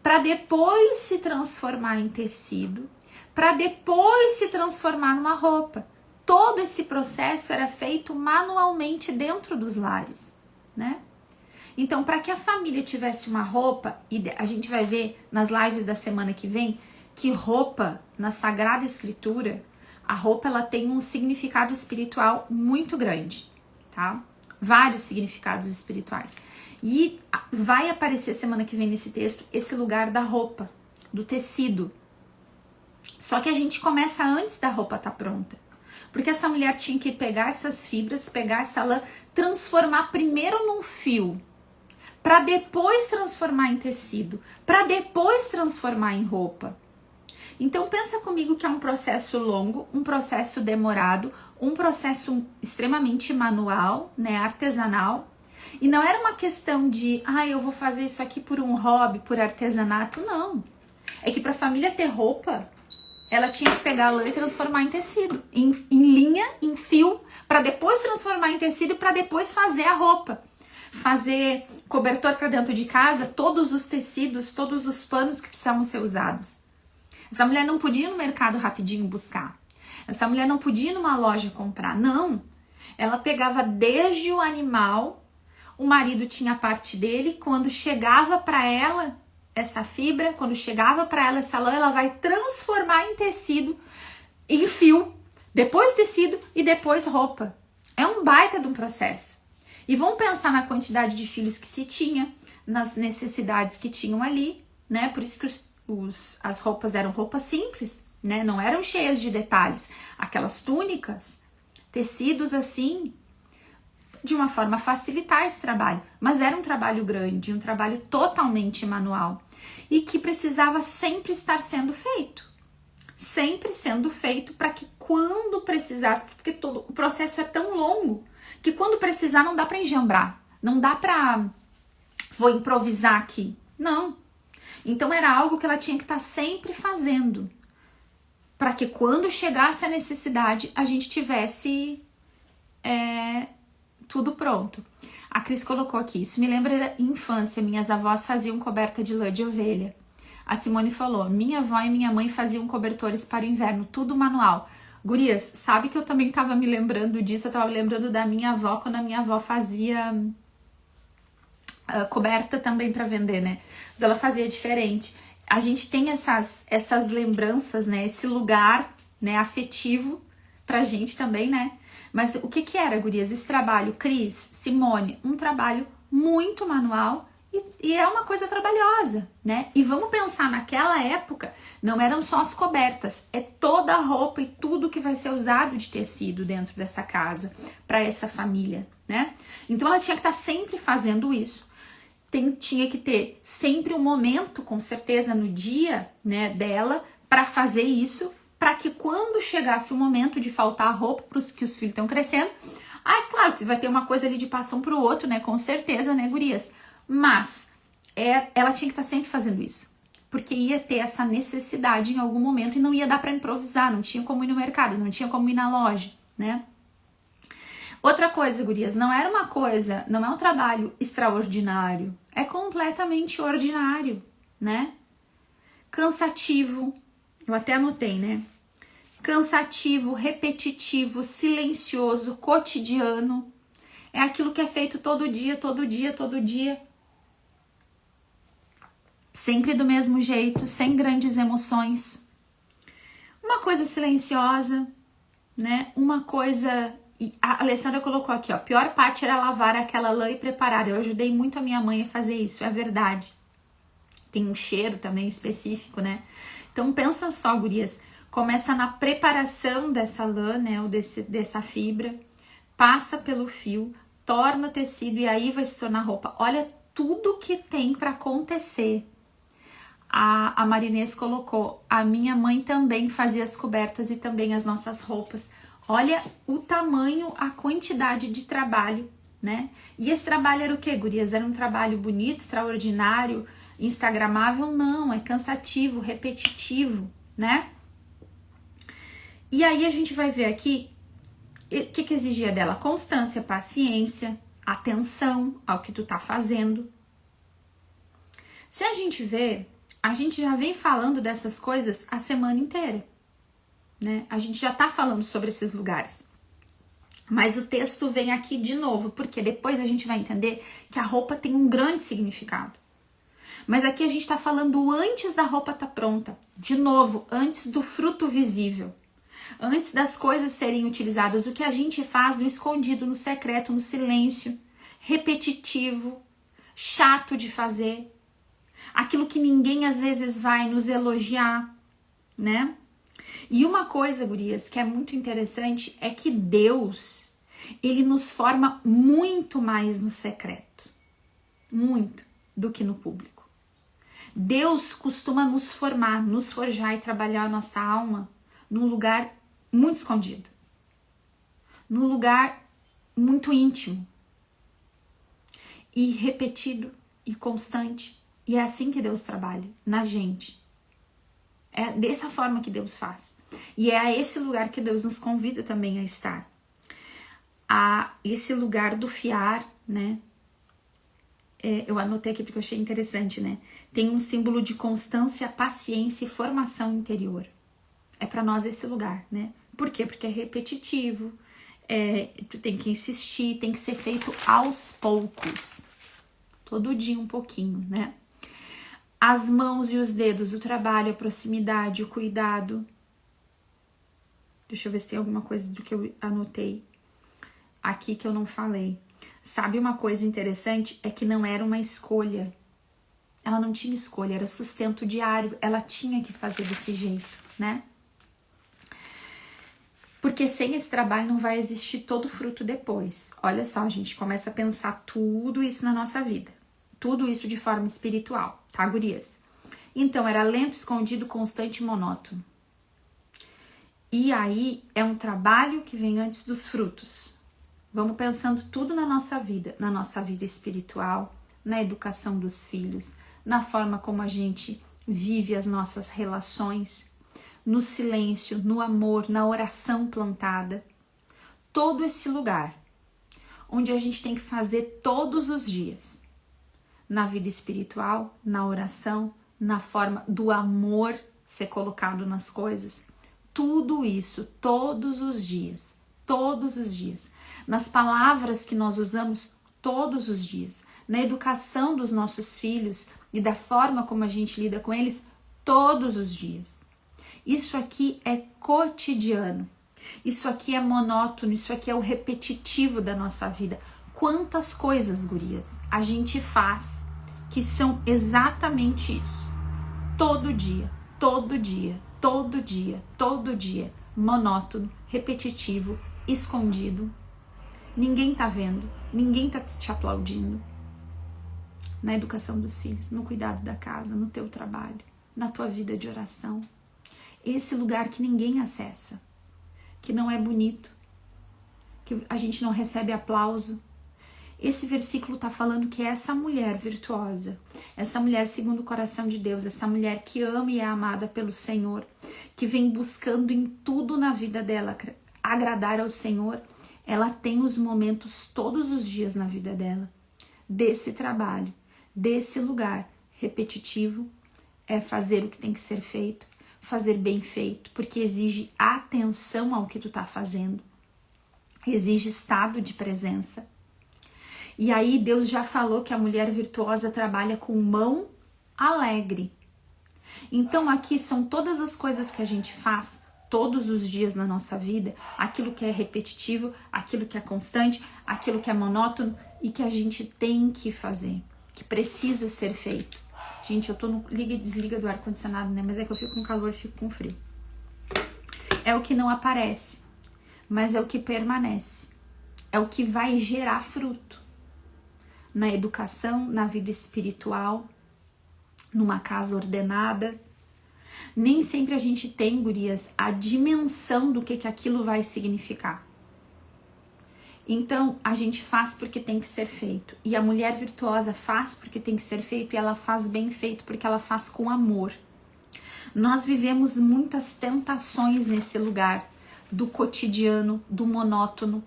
para depois se transformar em tecido, para depois se transformar numa roupa. Todo esse processo era feito manualmente dentro dos lares, né? Então, para que a família tivesse uma roupa, e a gente vai ver nas lives da semana que vem, que roupa, na Sagrada Escritura, a roupa ela tem um significado espiritual muito grande, tá? Vários significados espirituais. E vai aparecer semana que vem nesse texto esse lugar da roupa, do tecido. Só que a gente começa antes da roupa estar pronta. Porque essa mulher tinha que pegar essas fibras, pegar essa lã, transformar primeiro num fio, para depois transformar em tecido, para depois transformar em roupa. Então pensa comigo que é um processo longo, um processo demorado, um processo extremamente manual, né, artesanal. E não era uma questão de, eu vou fazer isso aqui por um hobby, por artesanato, não. É que para a família ter roupa, ela tinha que pegar a lã e transformar em tecido, em linha, em fio, para depois transformar em tecido, para depois fazer a roupa. fazer cobertor para dentro de casa, todos os tecidos, todos os panos que precisavam ser usados. Essa mulher não podia ir no mercado rapidinho buscar. Essa mulher não podia ir numa loja comprar. Não. Ela pegava desde o animal, o marido tinha a parte dele, quando chegava para ela essa fibra, quando chegava para ela essa lã, ela vai transformar em tecido, em fio, depois tecido e depois roupa. É um baita de um processo. E vamos pensar na quantidade de filhos que se tinha, nas necessidades que tinham ali, né? Por isso que as roupas eram roupas simples, né? Não eram cheias de detalhes. Aquelas túnicas, tecidos assim, de uma forma a facilitar esse trabalho. Mas era um trabalho grande, um trabalho totalmente manual. E que precisava sempre estar sendo feito. Sempre sendo feito para que quando precisasse, porque todo o processo é tão longo, que quando precisar não dá para enjambrar. Não dá para vou improvisar aqui. Não. Então era algo que ela tinha que estar sempre fazendo, para que quando chegasse a necessidade a gente tivesse tudo pronto. A Cris colocou aqui, isso me lembra da infância, minhas avós faziam coberta de lã de ovelha. A Simone falou, minha avó e minha mãe faziam cobertores para o inverno, tudo manual. Gurias, sabe que eu também estava me lembrando disso, eu estava lembrando da minha avó, quando a minha avó fazia coberta também para vender, né? Mas ela fazia diferente. A gente tem essas lembranças, né? Esse lugar, né, afetivo pra gente também, né? Mas o que era, gurias? Esse trabalho, Cris, Simone, um trabalho muito manual e é uma coisa trabalhosa, né? E vamos pensar, naquela época, não eram só as cobertas, é toda a roupa e tudo que vai ser usado de tecido dentro dessa casa, para essa família, né? Então ela tinha que estar sempre fazendo isso. Tinha que ter sempre um momento, com certeza, no dia, né, dela, para fazer isso, para que quando chegasse o momento de faltar roupa para os que os filhos estão crescendo, claro que vai ter uma coisa ali de passão para o outro, né, com certeza, né, gurias? Mas ela tinha que estar sempre fazendo isso, porque ia ter essa necessidade em algum momento e não ia dar para improvisar, não tinha como ir no mercado, não tinha como ir na loja, né? Outra coisa, gurias, não é um trabalho extraordinário, é completamente ordinário, né? Cansativo, eu até anotei, né? Cansativo, repetitivo, silencioso, cotidiano, é aquilo que é feito todo dia, todo dia, todo dia. Sempre do mesmo jeito, sem grandes emoções. Uma coisa silenciosa, né? Uma coisa... A Alessandra colocou aqui, ó, a pior parte era lavar aquela lã e preparar. Eu ajudei muito a minha mãe a fazer isso, é verdade. Tem um cheiro também específico, né? Então pensa só, gurias, começa na preparação dessa lã, né, ou dessa fibra, passa pelo fio, torna tecido e aí vai se tornar roupa. Olha tudo que tem para acontecer. A Marinês colocou, a minha mãe também fazia as cobertas e também as nossas roupas. Olha o tamanho, a quantidade de trabalho, né? E esse trabalho era o quê, gurias? Era um trabalho bonito, extraordinário, instagramável? Não, é cansativo, repetitivo, né? E aí a gente vai ver aqui o que exigia dela? Constância, paciência, atenção ao que tu tá fazendo. Se a gente vê, a gente já vem falando dessas coisas a semana inteira, né? A gente já tá falando sobre esses lugares. Mas o texto vem aqui de novo, porque depois a gente vai entender que a roupa tem um grande significado. Mas aqui a gente tá falando antes da roupa tá pronta. De novo, antes do fruto visível. Antes das coisas serem utilizadas, o que a gente faz no escondido, no secreto, no silêncio, repetitivo, chato de fazer. Aquilo que ninguém às vezes vai nos elogiar, né? E uma coisa, gurias, que é muito interessante é que Deus, ele nos forma muito mais no secreto, muito, do que no público. Deus costuma nos formar, nos forjar e trabalhar a nossa alma num lugar muito escondido, num lugar muito íntimo e repetido e constante. E é assim que Deus trabalha, na gente. É dessa forma que Deus faz. E é a esse lugar que Deus nos convida também a estar. A esse lugar do fiar, né? eu anotei aqui porque eu achei interessante, né? Tem um símbolo de constância, paciência e formação interior. É para nós esse lugar, né? Por quê? Porque é repetitivo, tu tem que insistir, tem que ser feito aos poucos. Todo dia um pouquinho, né? As mãos e os dedos, o trabalho, a proximidade, o cuidado. Deixa eu ver se tem alguma coisa do que eu anotei aqui que eu não falei. Sabe uma coisa interessante? É que não era uma escolha. Ela não tinha escolha, era sustento diário. Ela tinha que fazer desse jeito, né? Porque sem esse trabalho não vai existir todo o fruto depois. Olha só, a gente começa a pensar tudo isso na nossa vida. Tudo isso de forma espiritual, tá, gurias? Então, era lento, escondido, constante e monótono. E aí, é um trabalho que vem antes dos frutos. Vamos pensando tudo na nossa vida espiritual, na educação dos filhos, na forma como a gente vive as nossas relações, no silêncio, no amor, na oração plantada. Todo esse lugar onde a gente tem que fazer todos os dias. Na vida espiritual, na oração, na forma do amor ser colocado nas coisas. Tudo isso, todos os dias. Nas palavras que nós usamos todos os dias. Na educação dos nossos filhos e da forma como a gente lida com eles todos os dias. Isso aqui é cotidiano. Isso aqui é monótono, isso aqui é o repetitivo da nossa vida. Quantas coisas, gurias, a gente faz que são exatamente isso. Todo dia. Monótono, repetitivo, escondido. Ninguém tá vendo, ninguém tá te aplaudindo. Na educação dos filhos, no cuidado da casa, no teu trabalho, na tua vida de oração. Esse lugar que ninguém acessa, que não é bonito, que a gente não recebe aplauso. Esse versículo está falando que essa mulher virtuosa, essa mulher segundo o coração de Deus, essa mulher que ama e é amada pelo Senhor, que vem buscando em tudo na vida dela agradar ao Senhor, ela tem os momentos todos os dias na vida dela, desse trabalho, desse lugar repetitivo, é fazer o que tem que ser feito, fazer bem feito, porque exige atenção ao que tu tá fazendo, exige estado de presença. E aí Deus já falou que a mulher virtuosa trabalha com mão alegre. Então aqui são todas as coisas que a gente faz todos os dias na nossa vida, aquilo que é repetitivo, aquilo que é constante, aquilo que é monótono e que a gente tem que fazer, que precisa ser feito. Gente, eu tô no liga e desliga do ar-condicionado, né? Mas é que eu fico com calor, fico com frio. É o que não aparece, mas é o que permanece. É o que vai gerar fruto. Na educação, na vida espiritual, numa casa ordenada. Nem sempre a gente tem, gurias, a dimensão do que aquilo vai significar. Então, a gente faz porque tem que ser feito. E a mulher virtuosa faz porque tem que ser feito e ela faz bem feito porque ela faz com amor. Nós vivemos muitas tentações nesse lugar do cotidiano, do monótono,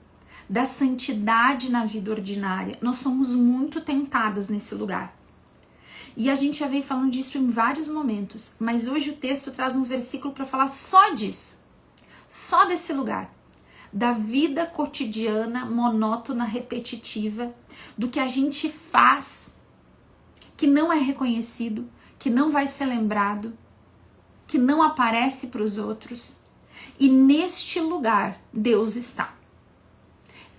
da santidade na vida ordinária. Nós somos muito tentadas nesse lugar. E a gente já veio falando disso em vários momentos, mas hoje o texto traz um versículo para falar só disso, só desse lugar, da vida cotidiana, monótona, repetitiva, do que a gente faz, que não é reconhecido, que não vai ser lembrado, que não aparece para os outros. E neste lugar Deus está.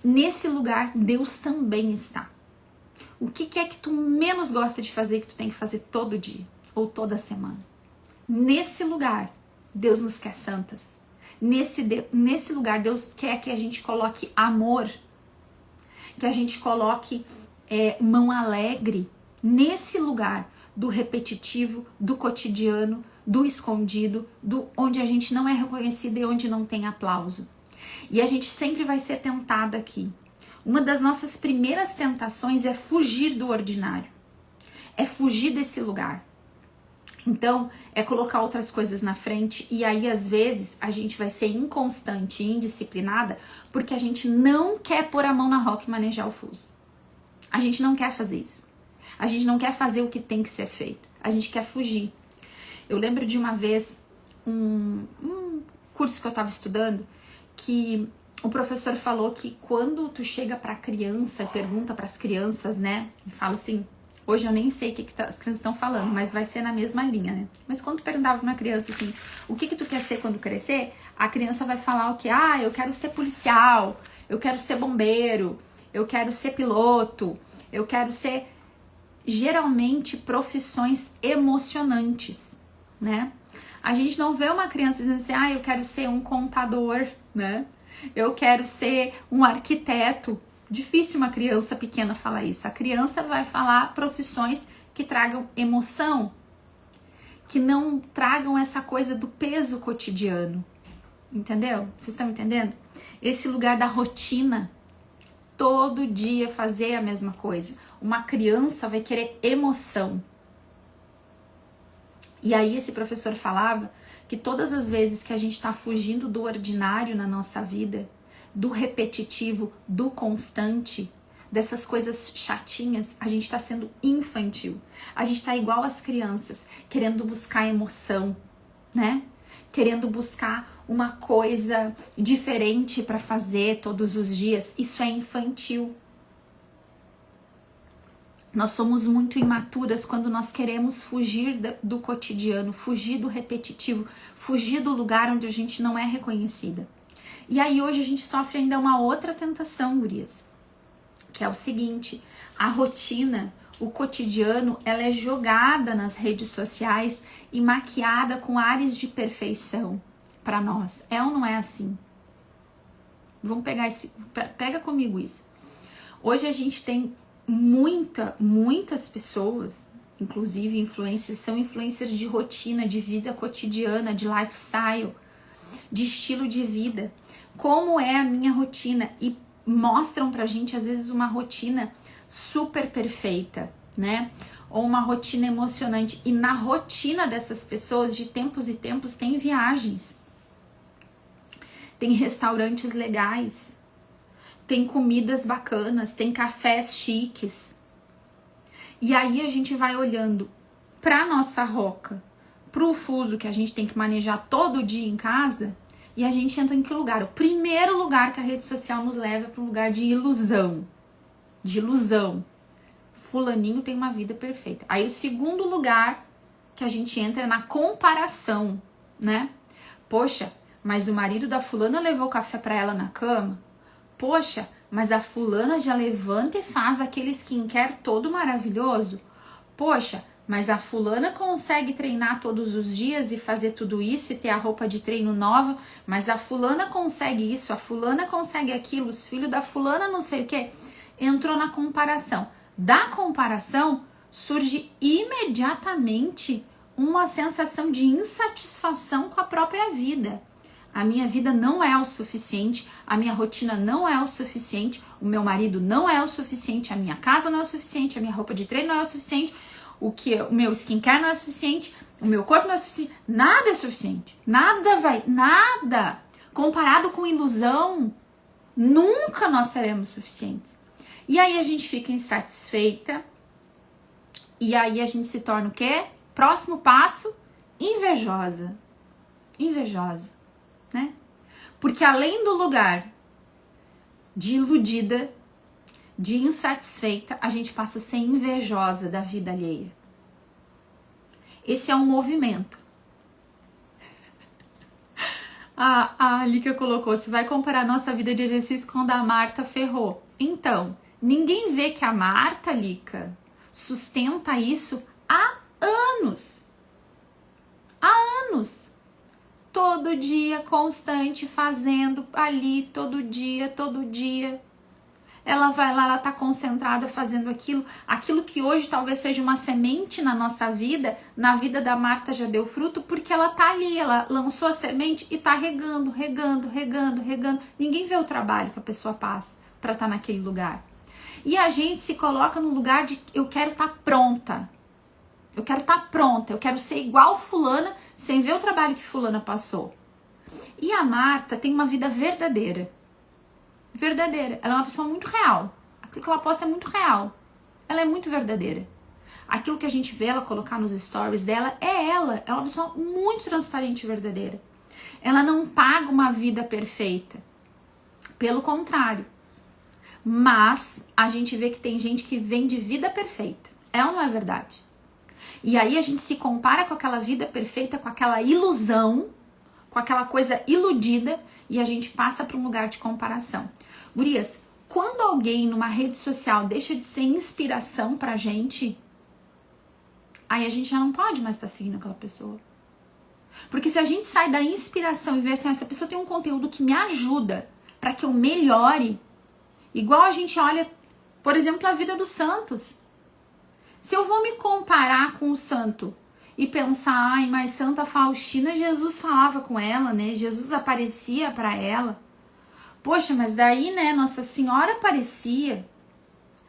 Nesse lugar Deus também está. O que é que tu menos gosta de fazer que tu tem que fazer todo dia ou toda semana? Nesse lugar Deus nos quer santas. Nesse lugar Deus quer que a gente coloque amor, que a gente coloque mão alegre. Nesse lugar do repetitivo, do cotidiano, do escondido, do onde a gente não é reconhecida e onde não tem aplauso. E a gente sempre vai ser tentada aqui. Uma das nossas primeiras tentações é fugir do ordinário. É fugir desse lugar. Então, é colocar outras coisas na frente e aí, às vezes, a gente vai ser inconstante e indisciplinada porque a gente não quer pôr a mão na roca e manejar o fuso. A gente não quer fazer isso. A gente não quer fazer o que tem que ser feito. A gente quer fugir. Eu lembro de uma vez, um curso que eu estava estudando, que o professor falou que quando tu chega pra criança, pergunta pras crianças, né? E fala assim, hoje eu nem sei o que as crianças estão falando, mas vai ser na mesma linha, né? Mas quando tu perguntava pra uma criança assim, o que tu quer ser quando crescer? A criança vai falar o quê? Ah, eu quero ser policial, eu quero ser bombeiro, eu quero ser piloto, eu quero ser, geralmente, profissões emocionantes, né? A gente não vê uma criança dizendo assim, ah, eu quero ser um contador, né? Eu quero ser um arquiteto. Difícil uma criança pequena falar isso. A criança vai falar profissões que tragam emoção, que não tragam essa coisa do peso cotidiano. Entendeu? Vocês estão entendendo? Esse lugar da rotina. Todo dia fazer a mesma coisa. Uma criança vai querer emoção. E aí esse professor falava que todas as vezes que a gente está fugindo do ordinário na nossa vida, do repetitivo, do constante, dessas coisas chatinhas, a gente está sendo infantil. A gente está igual às crianças, querendo buscar emoção, né? Querendo buscar uma coisa diferente para fazer todos os dias. Isso é infantil. Nós somos muito imaturas quando nós queremos fugir do cotidiano, fugir do repetitivo, fugir do lugar onde a gente não é reconhecida. E aí hoje a gente sofre ainda uma outra tentação, gurias, que é o seguinte, a rotina, o cotidiano, ela é jogada nas redes sociais e maquiada com ares de perfeição para nós. É ou não é assim? Vamos pegar pega comigo isso. Hoje a gente tem muitas pessoas, inclusive influencers, são influencers de rotina, de vida cotidiana, de lifestyle, de estilo de vida. Como é a minha rotina? E mostram pra gente, às vezes, uma rotina super perfeita, né? Ou uma rotina emocionante. E na rotina dessas pessoas, de tempos e tempos, tem viagens. Tem restaurantes legais. Tem comidas bacanas, tem cafés chiques. E aí a gente vai olhando pra nossa roca, pro fuso que a gente tem que manejar todo dia em casa, e a gente entra em que lugar? O primeiro lugar que a rede social nos leva é para um lugar de ilusão. De ilusão. Fulaninho tem uma vida perfeita. Aí o segundo lugar que a gente entra é na comparação, né? Poxa, mas o marido da fulana levou café pra ela na cama? Poxa, mas a fulana já levanta e faz aquele skincare todo maravilhoso? Poxa, mas a fulana consegue treinar todos os dias e fazer tudo isso e ter a roupa de treino nova, mas a fulana consegue isso, a fulana consegue aquilo, os filhos da fulana não sei o que. Entrou na comparação. Da comparação surge imediatamente uma sensação de insatisfação com a própria vida. A minha vida não é o suficiente, a minha rotina não é o suficiente, o meu marido não é o suficiente, a minha casa não é o suficiente, a minha roupa de treino não é o suficiente, o meu skincare não é suficiente, o meu corpo não é suficiente, nada é suficiente, nada. Comparado com ilusão, nunca nós seremos suficientes. E aí a gente fica insatisfeita, e aí a gente se torna o quê? Próximo passo, invejosa. Invejosa, né? Porque além do lugar de iludida, de insatisfeita, a gente passa a ser invejosa da vida alheia. Esse é um movimento. A Lica colocou, você vai comparar a nossa vida de exercício com a da Marta Ferrou. Então, ninguém vê que a Marta, Lica, sustenta isso há anos. Há anos. Todo dia, constante, fazendo ali, todo dia. Ela vai lá, ela tá concentrada fazendo aquilo que hoje talvez seja uma semente na nossa vida, na vida da Marta já deu fruto, porque ela tá ali, ela lançou a semente e tá regando. Ninguém vê o trabalho que a pessoa passa pra estar naquele lugar. E a gente se coloca no lugar de eu quero estar pronta. Eu quero ser igual fulana, sem ver o trabalho que fulana passou. E a Marta tem uma vida verdadeira. Ela é uma pessoa muito real. Aquilo que ela posta é muito real. Ela é muito verdadeira. Aquilo que a gente vê ela colocar nos stories dela é ela. É uma pessoa muito transparente e verdadeira. Ela não paga uma vida perfeita. Pelo contrário. Mas a gente vê que tem gente que vem de vida perfeita. É ou não é verdade? E aí a gente se compara com aquela vida perfeita, com aquela ilusão, com aquela coisa iludida, e a gente passa para um lugar de comparação. Gurias, quando alguém numa rede social deixa de ser inspiração pra gente, aí a gente já não pode mais estar seguindo aquela pessoa. Porque se a gente sai da inspiração e vê assim, essa pessoa tem um conteúdo que me ajuda para que eu melhore, igual a gente olha, por exemplo, a vida dos santos. Se eu vou me comparar com o santo e pensar, ai, mas Santa Faustina, Jesus falava com ela, né? Jesus aparecia para ela. Poxa, mas daí, né, Nossa Senhora aparecia.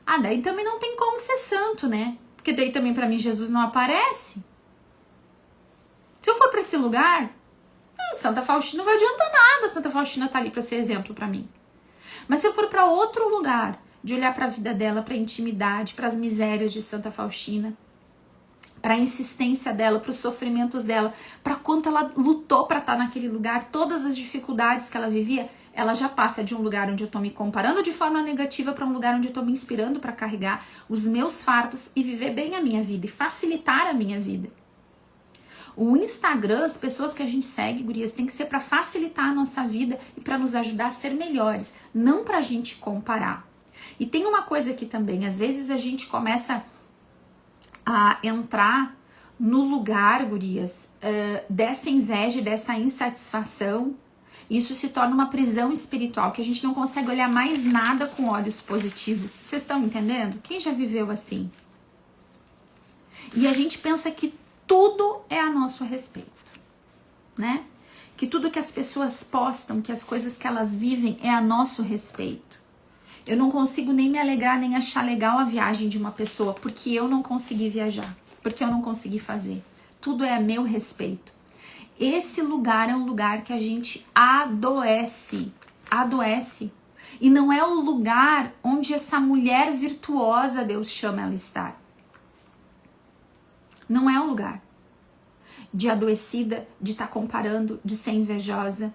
Ah, daí também não tem como ser santo, né? Porque daí também para mim Jesus não aparece. Se eu for para esse lugar, Santa Faustina não vai adiantar nada. Santa Faustina tá ali para ser exemplo para mim. Mas se eu for para outro lugar, de olhar para a vida dela, para a intimidade, para as misérias de Santa Faustina, para a insistência dela, para os sofrimentos dela, para quanto ela lutou para estar naquele lugar, todas as dificuldades que ela vivia, ela já passa de um lugar onde eu tô me comparando de forma negativa para um lugar onde eu tô me inspirando para carregar os meus fardos e viver bem a minha vida e facilitar a minha vida. O Instagram, as pessoas que a gente segue, gurias, tem que ser para facilitar a nossa vida e para nos ajudar a ser melhores, não para a gente comparar. E tem uma coisa aqui também, às vezes a gente começa a entrar no lugar, gurias, dessa inveja, dessa insatisfação. Isso se torna uma prisão espiritual, que a gente não consegue olhar mais nada com olhos positivos. Vocês estão entendendo? Quem já viveu assim? E a gente pensa que tudo é a nosso respeito, né? Que tudo que as pessoas postam, que as coisas que elas vivem é a nosso respeito. Eu não consigo nem me alegrar, nem achar legal a viagem de uma pessoa, porque eu não consegui viajar, porque eu não consegui fazer. Tudo é a meu respeito. Esse lugar é um lugar que a gente adoece. E não é o lugar onde essa mulher virtuosa Deus chama ela estar. Não é o lugar de adoecida, de estar comparando, de ser invejosa.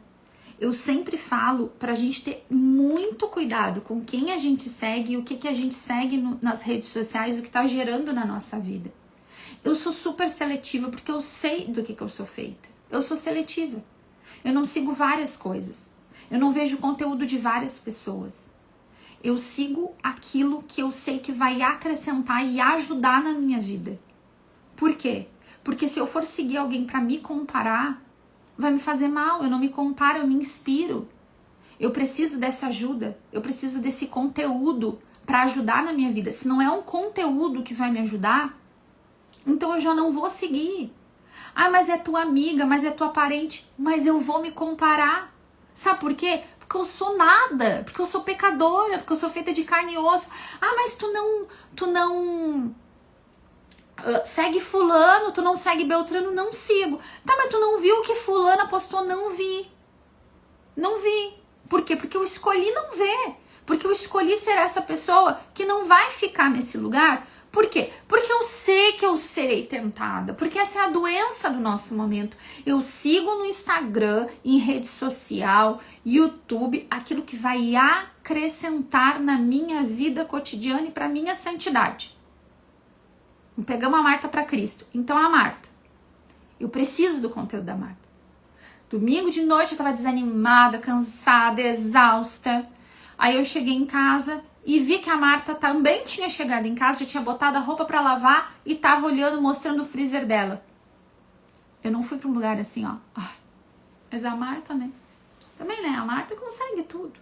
Eu sempre falo pra gente ter muito cuidado com quem a gente segue e o que a gente segue nas redes sociais, o que tá gerando na nossa vida. Eu sou super seletiva porque eu sei do que eu sou feita. Eu sou seletiva. Eu não sigo várias coisas. Eu não vejo conteúdo de várias pessoas. Eu sigo aquilo que eu sei que vai acrescentar e ajudar na minha vida. Por quê? Porque se eu for seguir alguém para me comparar, vai me fazer mal. Eu não me comparo, eu me inspiro. Eu preciso dessa ajuda. Eu preciso desse conteúdo para ajudar na minha vida. Se não é um conteúdo que vai me ajudar, então eu já não vou seguir. Ah, mas é tua amiga, mas é tua parente. Mas eu vou me comparar. Sabe por quê? Porque eu sou nada. Porque eu sou pecadora. Porque eu sou feita de carne e osso. Ah, mas tu não segue fulano, tu não segue Beltrano, não sigo. Tá, mas tu não viu o que fulana postou? Não vi. Não vi. Por quê? Porque eu escolhi não ver. Porque eu escolhi ser essa pessoa que não vai ficar nesse lugar. Por quê? Porque eu sei que eu serei tentada. Porque essa é a doença do nosso momento. Eu sigo no Instagram, em rede social, YouTube, aquilo que vai acrescentar na minha vida cotidiana e para minha santidade. Pegamos a Marta para Cristo. Então a Marta. Eu preciso do conteúdo da Marta. Domingo de noite eu tava desanimada, cansada, exausta. Aí eu cheguei em casa e vi que a Marta também tinha chegado em casa, já tinha botado a roupa para lavar e tava olhando, mostrando o freezer dela. Eu não fui para um lugar assim, ó. Mas a Marta, né? Também, né? A Marta consegue tudo.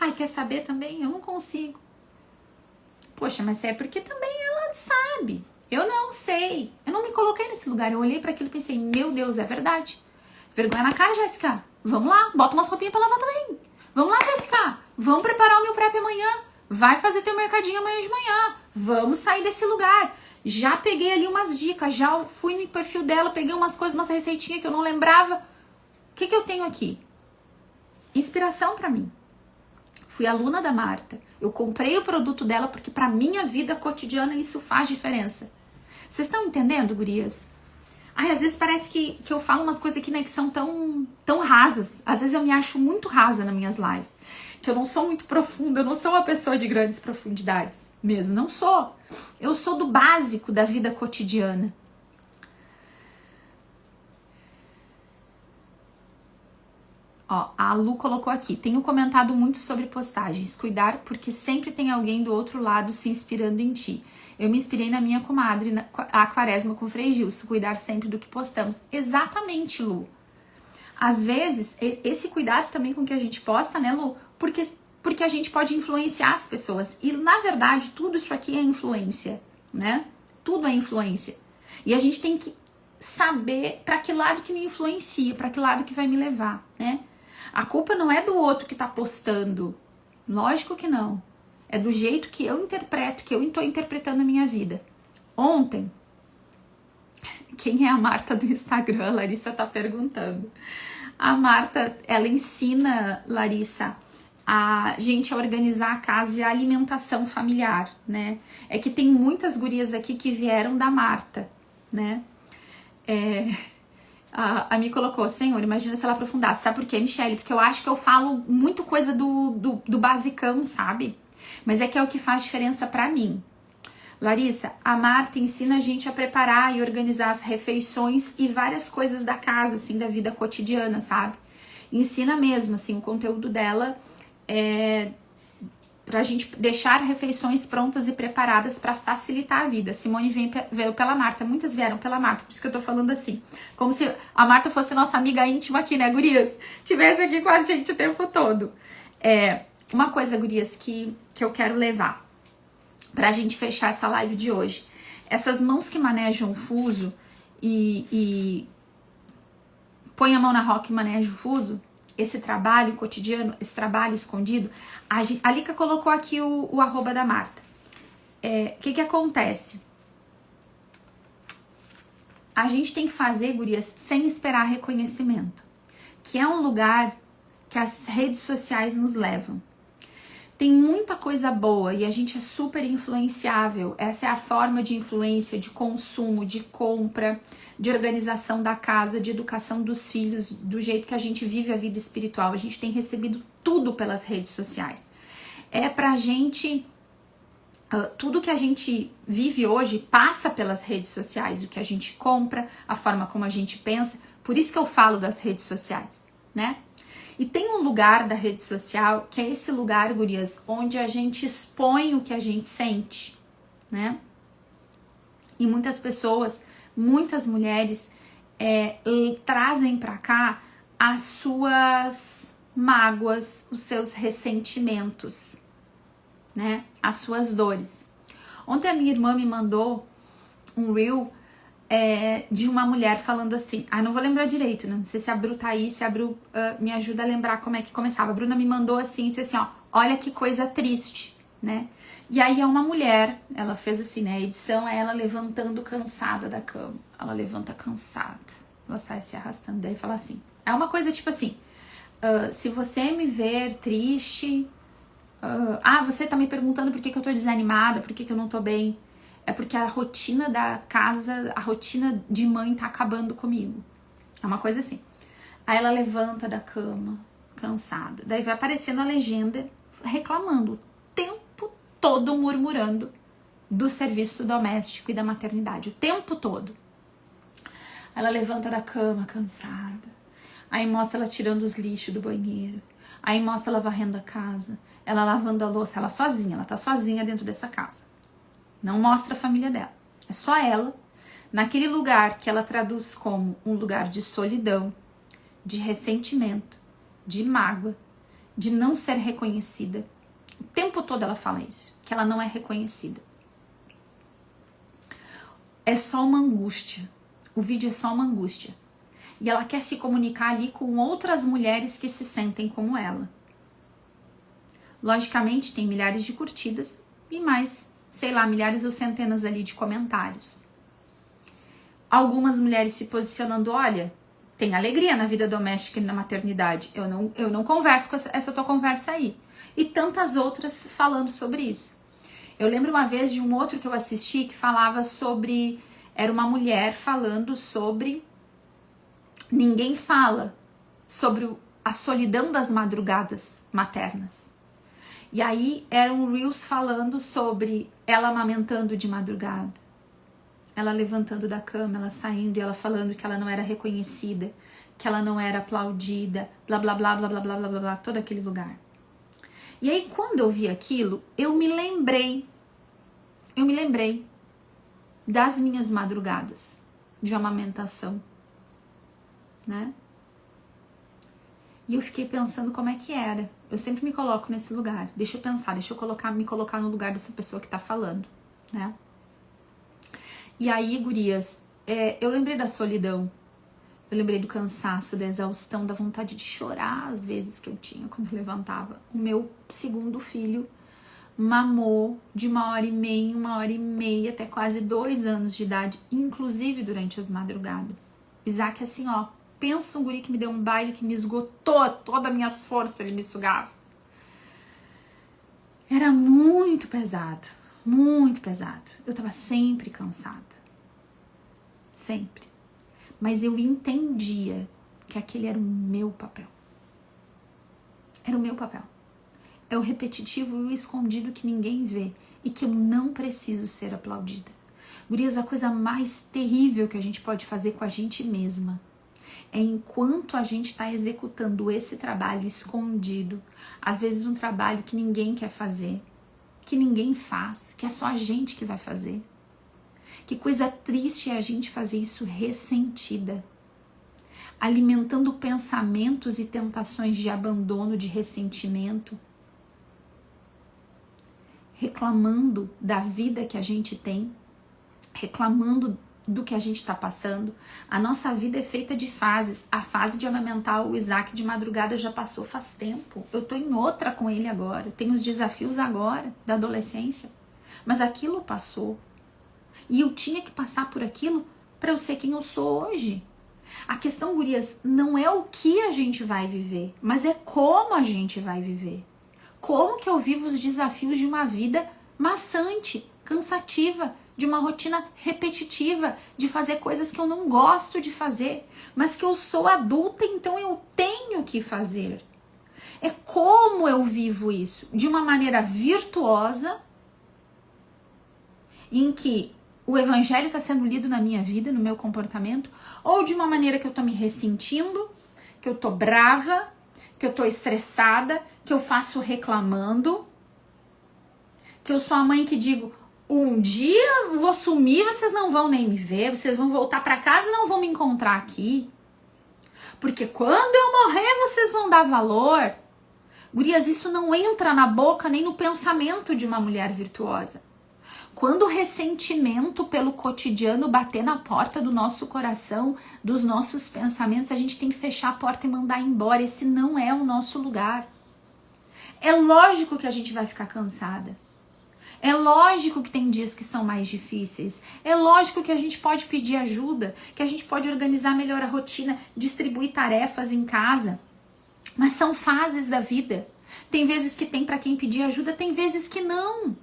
Ai, quer saber também? Eu não consigo. Poxa, mas é porque também ela sabe. Eu não sei. Eu não me coloquei nesse lugar. Eu olhei para aquilo e pensei, meu Deus, é verdade. Vergonha na cara, Jéssica. Vamos lá, bota umas roupinhas pra lavar também. Vamos lá, Jéssica. Vamos preparar o meu prep amanhã. Vai fazer teu mercadinho amanhã de manhã. Vamos sair desse lugar. Já peguei ali umas dicas. Já fui no perfil dela, peguei umas coisas, umas receitinhas que eu não lembrava. O que eu tenho aqui? Inspiração pra mim. Fui aluna da Marta. Eu comprei o produto dela porque pra minha vida cotidiana isso faz diferença. Vocês estão entendendo, gurias? Ai, às vezes parece que eu falo umas coisas aqui, né, que são tão rasas. Às vezes eu me acho muito rasa nas minhas lives. Que eu não sou muito profunda, eu não sou uma pessoa de grandes profundidades mesmo, não sou. Eu sou do básico da vida cotidiana. Ó, a Lu colocou aqui, tenho comentado muito sobre postagens, cuidar porque sempre tem alguém do outro lado se inspirando em ti. Eu me inspirei na minha comadre, a Quaresma com Frei Gilson, cuidar sempre do que postamos. Exatamente, Lu. Às vezes, esse cuidado também com o que a gente posta, né, Lu? Porque a gente pode influenciar as pessoas. E, na verdade, tudo isso aqui é influência, né? Tudo é influência. E a gente tem que saber para que lado que me influencia, para que lado que vai me levar, né? A culpa não é do outro que tá postando. Lógico que não. É do jeito que eu interpreto, que eu estou interpretando a minha vida. Ontem, quem é a Marta do Instagram? A Larissa tá perguntando. A Marta, ela ensina, Larissa, a gente a organizar a casa e a alimentação familiar, né? É que tem muitas gurias aqui que vieram da Marta, né? A Mi colocou, Senhor, imagina se ela aprofundasse. Sabe por quê, Michele? Porque eu acho que eu falo muito coisa do basicão, sabe? Mas é que é o que faz diferença pra mim. Larissa, a Marta ensina a gente a preparar e organizar as refeições e várias coisas da casa, assim, da vida cotidiana, sabe? Ensina mesmo, assim, o conteúdo dela pra gente deixar refeições prontas e preparadas pra facilitar a vida. Simone veio pela Marta, muitas vieram pela Marta, por isso que eu tô falando assim. Como se a Marta fosse nossa amiga íntima aqui, né, gurias? Tivesse aqui com a gente o tempo todo. Uma coisa, gurias, que eu quero levar pra gente fechar essa live de hoje. Essas mãos que manejam o fuso e põe a mão na roca e maneja o fuso, esse trabalho cotidiano, esse trabalho escondido, a Lica colocou aqui o arroba da Marta. Que acontece? A gente tem que fazer, gurias, sem esperar reconhecimento, que é um lugar que as redes sociais nos levam. Tem muita coisa boa e a gente é super influenciável. Essa é a forma de influência, de consumo, de compra, de organização da casa, de educação dos filhos, do jeito que a gente vive a vida espiritual. A gente tem recebido tudo pelas redes sociais. É pra gente... tudo que a gente vive hoje passa pelas redes sociais. O que a gente compra, a forma como a gente pensa. Por isso que eu falo das redes sociais, né? E tem um lugar da rede social, que é esse lugar, gurias, onde a gente expõe o que a gente sente, né? E muitas pessoas, muitas mulheres trazem pra cá as suas mágoas, os seus ressentimentos, né? As suas dores. Ontem a minha irmã me mandou um reel de uma mulher falando assim, não vou lembrar direito, né? Não sei se a Bru tá aí, se a Bru me ajuda a lembrar como é que começava. A Bruna me mandou assim, disse assim, ó, olha que coisa triste, né? E aí é uma mulher, ela fez assim, né? A edição é ela levantando cansada da cama. Ela levanta cansada, ela sai se arrastando, daí fala assim, é uma coisa tipo assim, se você me ver triste, você tá me perguntando por que eu tô desanimada, por que eu não tô bem. É porque a rotina da casa, a rotina de mãe tá acabando comigo. É uma coisa assim. Aí ela levanta da cama, cansada. Daí vai aparecendo a legenda reclamando o tempo todo, murmurando do serviço doméstico e da maternidade. O tempo todo. Ela levanta da cama, cansada. Aí mostra ela tirando os lixos do banheiro. Aí mostra ela varrendo a casa. Ela lavando a louça. Ela sozinha, ela tá sozinha dentro dessa casa. Não mostra a família dela. É só ela, naquele lugar que ela traduz como um lugar de solidão, de ressentimento, de mágoa, de não ser reconhecida. O tempo todo ela fala isso, que ela não é reconhecida. É só uma angústia. O vídeo é só uma angústia. E ela quer se comunicar ali com outras mulheres que se sentem como ela. Logicamente, tem milhares de curtidas e mais, sei lá, milhares ou centenas ali de comentários. Algumas mulheres se posicionando, olha, tem alegria na vida doméstica e na maternidade. Eu não converso com essa tua conversa aí. E tantas outras falando sobre isso. Eu lembro uma vez de um outro que eu assisti que falava sobre era uma mulher falando sobre... Ninguém fala sobre a solidão das madrugadas maternas. E aí eram reels falando sobre ela amamentando de madrugada, ela levantando da cama, ela saindo e ela falando que ela não era reconhecida, que ela não era aplaudida, blá blá blá blá blá blá blá blá, blá, todo aquele lugar. E aí quando eu vi aquilo, eu me lembrei das minhas madrugadas de amamentação, né? E eu fiquei pensando como é que era. Eu sempre me coloco nesse lugar. Deixa eu pensar, deixa eu me colocar no lugar dessa pessoa que tá falando, né? E aí, gurias, eu lembrei da solidão. Eu lembrei do cansaço, da exaustão, da vontade de chorar às vezes que eu tinha quando eu levantava. O meu segundo filho mamou de 1h30 em 1h30 até quase 2 anos de idade, inclusive durante as madrugadas. Isaac, assim, ó, pensa um guri que me deu um baile que me esgotou todas as minhas forças, ele me sugava. Era muito pesado, muito pesado. Eu tava sempre cansada. Sempre. Mas eu entendia que aquele era o meu papel. Era o meu papel. É o repetitivo e o escondido que ninguém vê e que eu não preciso ser aplaudida. Gurias, a coisa mais terrível que a gente pode fazer com a gente mesma é enquanto a gente está executando esse trabalho escondido, às vezes um trabalho que ninguém quer fazer, que ninguém faz, que é só a gente que vai fazer. Que coisa triste é a gente fazer isso ressentida, alimentando pensamentos e tentações de abandono, de ressentimento, reclamando da vida que a gente tem, reclamando do que a gente está passando. A nossa vida é feita de fases. A fase de amamentar o Isaac de madrugada já passou faz tempo. Eu tô em outra com ele agora. Eu tenho os desafios agora da adolescência. Mas aquilo passou. E eu tinha que passar por aquilo para eu ser quem eu sou hoje. A questão, gurias, não é o que a gente vai viver, mas é como a gente vai viver. Como que eu vivo os desafios de uma vida maçante, cansativa, de uma rotina repetitiva, de fazer coisas que eu não gosto de fazer, mas que eu sou adulta, então eu tenho que fazer. É como eu vivo isso, de uma maneira virtuosa, em que o evangelho está sendo lido na minha vida, no meu comportamento, ou de uma maneira que eu tô me ressentindo, que eu tô brava, que eu tô estressada, que eu faço reclamando, que eu sou a mãe que digo, um dia eu vou sumir, vocês não vão nem me ver, vocês vão voltar para casa e não vão me encontrar aqui. Porque quando eu morrer, vocês vão dar valor. Gurias, isso não entra na boca nem no pensamento de uma mulher virtuosa. Quando o ressentimento pelo cotidiano bater na porta do nosso coração, dos nossos pensamentos, a gente tem que fechar a porta e mandar embora. Esse não é o nosso lugar. É lógico que a gente vai ficar cansada. É lógico que tem dias que são mais difíceis. É lógico que a gente pode pedir ajuda, que a gente pode organizar melhor a rotina, distribuir tarefas em casa. Mas são fases da vida. Tem vezes que tem para quem pedir ajuda, tem vezes que não.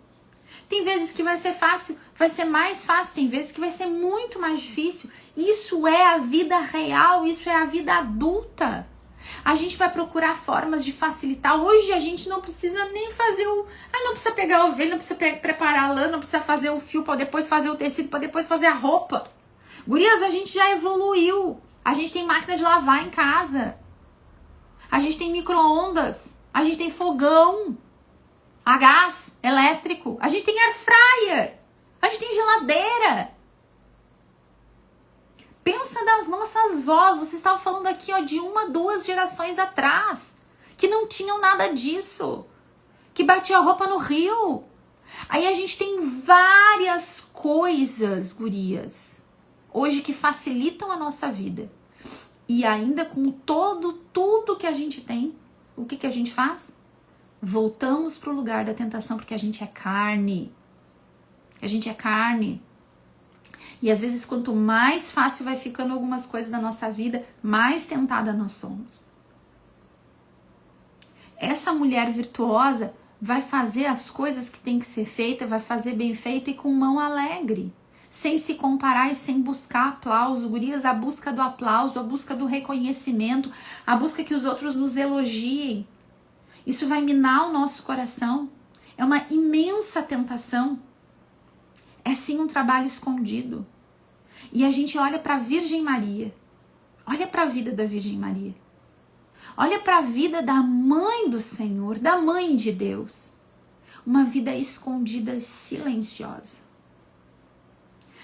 Tem vezes que vai ser fácil, vai ser mais fácil, tem vezes que vai ser muito mais difícil. Isso é a vida real, isso é a vida adulta. A gente vai procurar formas de facilitar. Hoje a gente não precisa nem fazer não precisa pegar a ovelha, não precisa preparar a lã, não precisa fazer o fio para depois fazer o tecido, para depois fazer a roupa. Gurias, a gente já evoluiu. A gente tem máquina de lavar em casa. A gente tem micro-ondas. A gente tem fogão a gás, elétrico. A gente tem air fryer. A gente tem geladeira. Pensa das nossas vós. Vocês estavam falando aqui de 1, 2 gerações atrás. Que não tinham nada disso. Que batiam a roupa no rio. Aí a gente tem várias coisas, gurias, hoje que facilitam a nossa vida. E ainda com tudo que a gente tem, o que a gente faz? Voltamos para o lugar da tentação porque a gente é carne. A gente é carne. E às vezes quanto mais fácil vai ficando algumas coisas da nossa vida, mais tentada nós somos. Essa mulher virtuosa vai fazer as coisas que tem que ser feita, vai fazer bem feita e com mão alegre. sem se comparar e sem buscar aplauso. Gurias, a busca do aplauso, a busca do reconhecimento, a busca que os outros nos elogiem, isso vai minar o nosso coração. É uma imensa tentação. É sim um trabalho escondido. E a gente olha para a Virgem Maria. Olha para a vida da Virgem Maria. Olha para a vida da mãe do Senhor, da mãe de Deus. Uma vida escondida e silenciosa.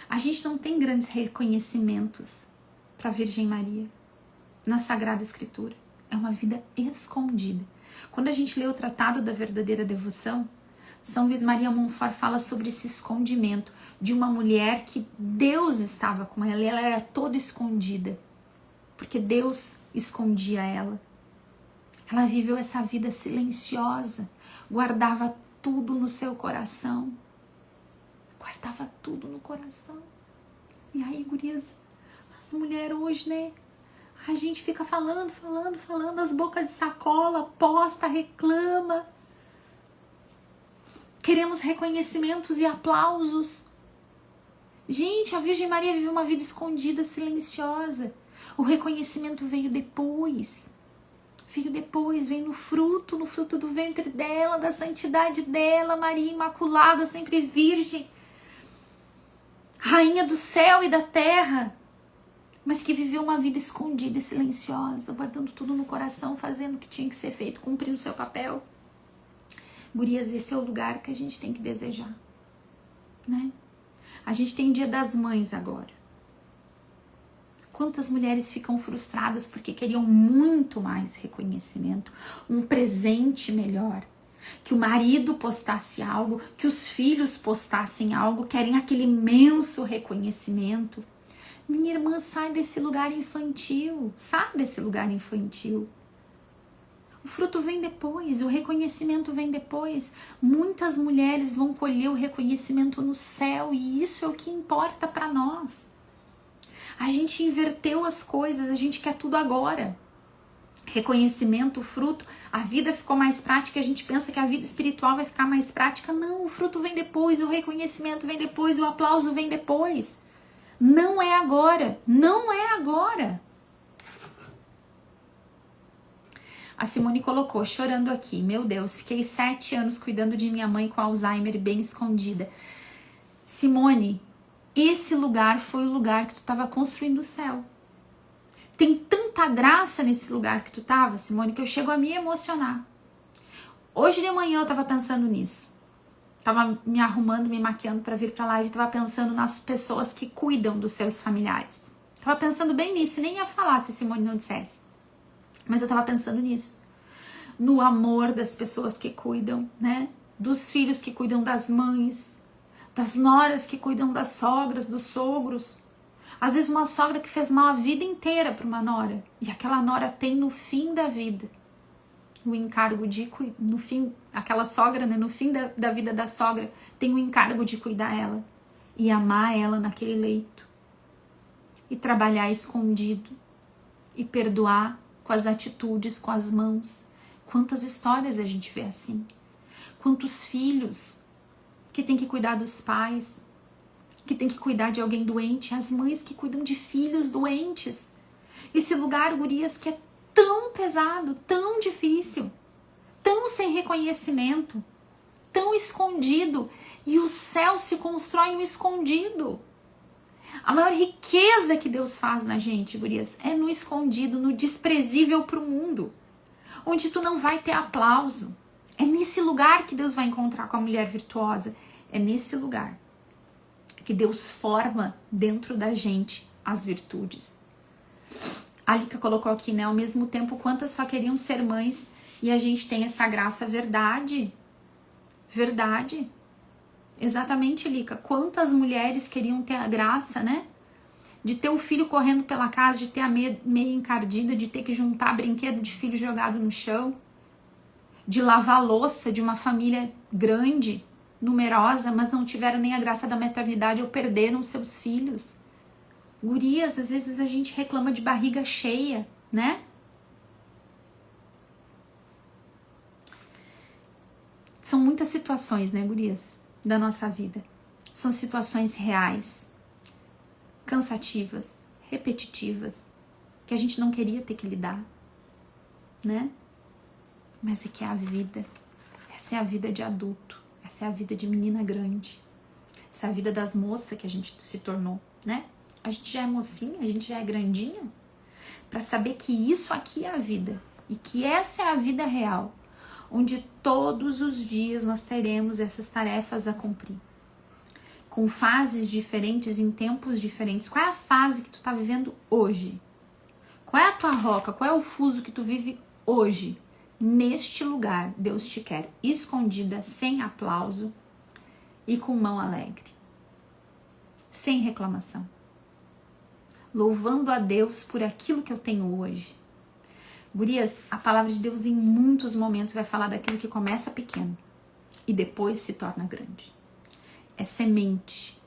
A gente não tem grandes reconhecimentos para a Virgem Maria na Sagrada Escritura. É uma vida escondida. Quando a gente lê o Tratado da Verdadeira Devoção, São Luís Maria Montfort fala sobre esse escondimento de uma mulher que Deus estava com ela e ela era toda escondida, porque Deus escondia ela. Ela viveu essa vida silenciosa, guardava tudo no seu coração. Guardava tudo no coração. E aí, gurias, as mulheres hoje, né? A gente fica falando, as bocas de sacola, posta, reclama. Queremos reconhecimentos e aplausos. Gente, a Virgem Maria viveu uma vida escondida, silenciosa. O reconhecimento veio depois. Veio no fruto do ventre dela, da santidade dela, Maria Imaculada, sempre virgem. Rainha do céu e da terra. Mas que viveu uma vida escondida e silenciosa, guardando tudo no coração, fazendo o que tinha que ser feito, cumprindo o seu papel. Gurias, esse é o lugar que a gente tem que desejar, né? A gente tem Dia das Mães agora. Quantas mulheres ficam frustradas porque queriam muito mais reconhecimento, um presente melhor, que o marido postasse algo, que os filhos postassem algo, querem aquele imenso reconhecimento. Minha irmã, sai desse lugar infantil, O fruto vem depois, o reconhecimento vem depois. Muitas mulheres vão colher o reconhecimento no céu e isso é o que importa para nós. A gente inverteu as coisas, a gente quer tudo agora. Reconhecimento, fruto, a vida ficou mais prática, a gente pensa que a vida espiritual vai ficar mais prática. Não, o fruto vem depois, o reconhecimento vem depois, o aplauso vem depois. Não é agora. A Simone colocou, chorando aqui, meu Deus, fiquei 7 anos cuidando de minha mãe com Alzheimer bem escondida. Simone, esse lugar foi o lugar que tu estava construindo o céu. Tem tanta graça nesse lugar que tu estava, Simone, que eu chego a me emocionar. Hoje de manhã eu estava pensando nisso. Tava me arrumando, me maquiando para vir pra live, tava pensando nas pessoas que cuidam dos seus familiares. Tava pensando bem nisso, nem ia falar se a Simone não dissesse. Mas eu tava pensando nisso. No amor das pessoas que cuidam, né? Dos filhos que cuidam das mães, das noras que cuidam das sogras, dos sogros. Às vezes uma sogra que fez mal a vida inteira para uma nora. E aquela nora tem no fim da vida o encargo de, no fim, aquela sogra, né, no fim da vida da sogra, tem o encargo de cuidar ela e amar ela naquele leito e trabalhar escondido e perdoar com as atitudes, com as mãos. Quantas histórias a gente vê assim? Quantos filhos que tem que cuidar dos pais, que tem que cuidar de alguém doente, as mães que cuidam de filhos doentes. Esse lugar, gurias, que é tão pesado, tão difícil, tão sem reconhecimento, tão escondido. E o céu se constrói no escondido. A maior riqueza que Deus faz na gente, gurias, é no escondido, no desprezível para o mundo, onde tu não vai ter aplauso. É nesse lugar que Deus vai encontrar com a mulher virtuosa. É nesse lugar que Deus forma dentro da gente as virtudes. A Lica colocou aqui, né? Ao mesmo tempo, quantas só queriam ser mães e a gente tem essa graça. Verdade. Exatamente, Lica. Quantas mulheres queriam ter a graça, né? De ter o filho correndo pela casa, de ter a meia encardida, de ter que juntar brinquedo de filho jogado no chão, de lavar a louça de uma família grande, numerosa, mas não tiveram nem a graça da maternidade ou perderam seus filhos. Gurias, às vezes a gente reclama de barriga cheia, né? São muitas situações, né, gurias, da nossa vida. São situações reais. cansativas, repetitivas, que a gente não queria ter que lidar, né? Mas é que é a vida. Essa é a vida de adulto. Essa é a vida de menina grande. Essa é a vida das moças que a gente se tornou, né? A gente já é mocinha, a gente já é grandinha. Para saber que isso aqui é a vida. E que essa é a vida real. Onde todos os dias nós teremos essas tarefas a cumprir. Com fases diferentes, em tempos diferentes. Qual é a fase que tu tá vivendo hoje? Qual é a tua roca? Qual é o fuso que tu vive hoje? Neste lugar, Deus te quer escondida, sem aplauso e com mão alegre. Sem reclamação. Louvando a Deus por aquilo que eu tenho hoje. Gurias, a palavra de Deus em muitos momentos vai falar daquilo que começa pequeno e depois se torna grande. É semente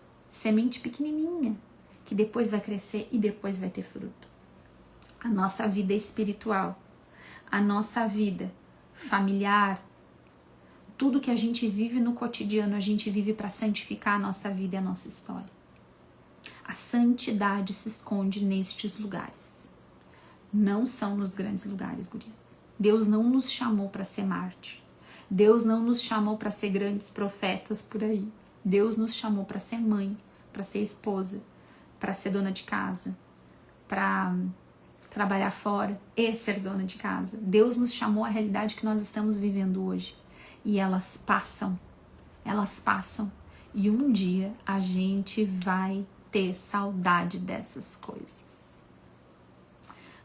pequenininha, que depois vai crescer e depois vai ter fruto. A nossa vida espiritual, a nossa vida familiar, tudo que a gente vive no cotidiano, a gente vive para santificar a nossa vida e a nossa história. A santidade se esconde nestes lugares. Não são nos grandes lugares, gurias. Deus não nos chamou para ser mártir. Deus não nos chamou para ser grandes profetas por aí. Deus nos chamou para ser mãe, para ser esposa, para ser dona de casa, para trabalhar fora e ser dona de casa. Deus nos chamou à realidade que nós estamos vivendo hoje. E elas passam. E um dia a gente vai ter saudade dessas coisas.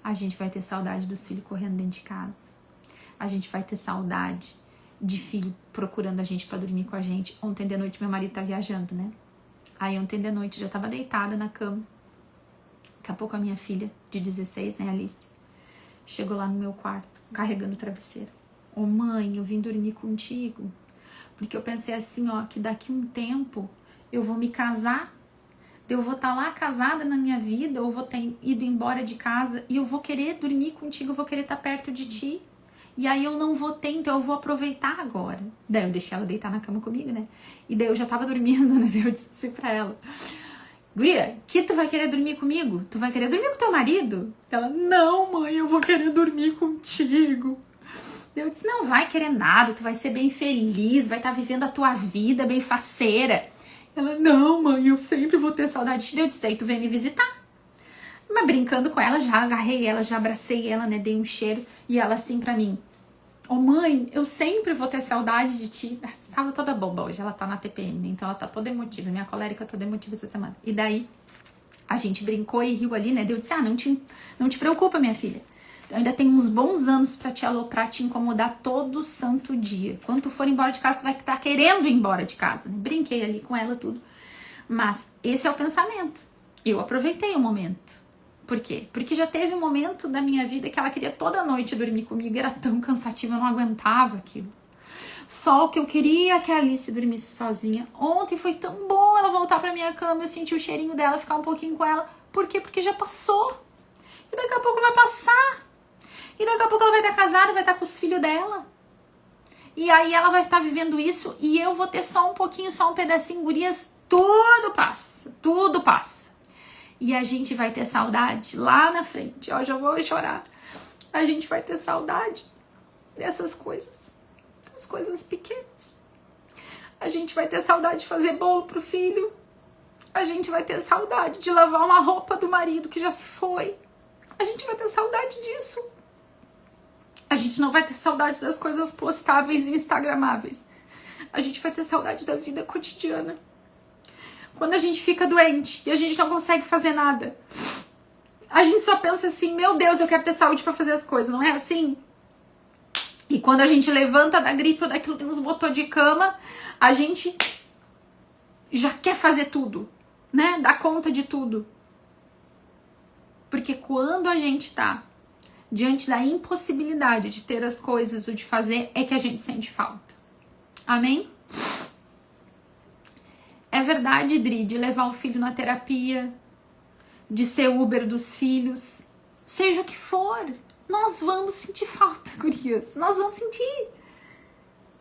A gente vai ter saudade dos filhos correndo dentro de casa. A gente vai ter saudade de filho procurando a gente pra dormir com a gente. Ontem de noite meu marido tá viajando, né? Aí ontem de noite eu já tava deitada na cama. Daqui a pouco a minha filha de 16, né, Alice, chegou lá no meu quarto, carregando o travesseiro. Ô mãe, eu vim dormir contigo, porque eu pensei assim, ó, que daqui um tempo eu vou me casar, eu vou estar lá casada na minha vida, eu vou ter ido embora de casa e eu vou querer dormir contigo, eu vou querer estar perto de ti. E aí eu não vou ter, então eu vou aproveitar agora. Daí eu deixei ela deitar na cama comigo, né? E daí eu já tava dormindo, né? Daí eu disse assim pra ela: guria, que tu vai querer dormir comigo? Tu vai querer dormir com teu marido? Ela: não, mãe, eu vou querer dormir contigo. Daí eu disse: não vai querer nada, tu vai ser bem feliz, vai estar vivendo a tua vida bem faceira. Ela: não, mãe, eu sempre vou ter saudade de ti. Daí eu disse: daí tu vem me visitar. Mas brincando com ela, já agarrei ela, já abracei ela, né? Dei um cheiro. E ela assim pra mim: ô mãe, eu sempre vou ter saudade de ti. Tava toda boba hoje, ela tá na TPM, né? Então ela tá toda emotiva, minha colérica toda emotiva essa semana. E daí, a gente brincou e riu ali, né? Daí eu disse: ah, não te preocupa, minha filha. Eu ainda tenho uns bons anos pra te aloprar, te incomodar todo santo dia. Quando tu for embora de casa, tu vai estar querendo ir embora de casa, né? Brinquei ali com ela, tudo. Mas esse é o pensamento. Eu aproveitei o momento. Por quê? Porque já teve um momento da minha vida que ela queria toda noite dormir comigo, era tão cansativo, eu não aguentava aquilo. Só o que eu queria que a Alice dormisse sozinha. Ontem foi tão bom ela voltar pra minha cama, eu senti o cheirinho dela, ficar um pouquinho com ela. Por quê? Porque já passou. E daqui a pouco vai passar. E daqui a pouco ela vai estar casada, vai estar com os filhos dela. E aí ela vai estar vivendo isso e eu vou ter só um pouquinho, só um pedacinho, gurias. Tudo passa, tudo passa. E a gente vai ter saudade lá na frente. Ó, já vou chorar. A gente vai ter saudade dessas coisas. As coisas pequenas. A gente vai ter saudade de fazer bolo pro filho. A gente vai ter saudade de lavar uma roupa do marido que já se foi. A gente vai ter saudade disso. A gente não vai ter saudade das coisas postáveis e instagramáveis. A gente vai ter saudade da vida cotidiana. Quando a gente fica doente e a gente não consegue fazer nada, a gente só pensa assim: meu Deus, eu quero ter saúde pra fazer as coisas. Não é assim? E quando a gente levanta da gripe ou daquilo que nos botou de cama, a gente já quer fazer tudo, né? Dar conta de tudo. Porque quando a gente tá diante da impossibilidade de ter as coisas ou de fazer, é que a gente sente falta. Amém? É verdade, Dri, de levar o filho na terapia, de ser Uber dos filhos, seja o que for, nós vamos sentir falta, gurias, nós vamos sentir.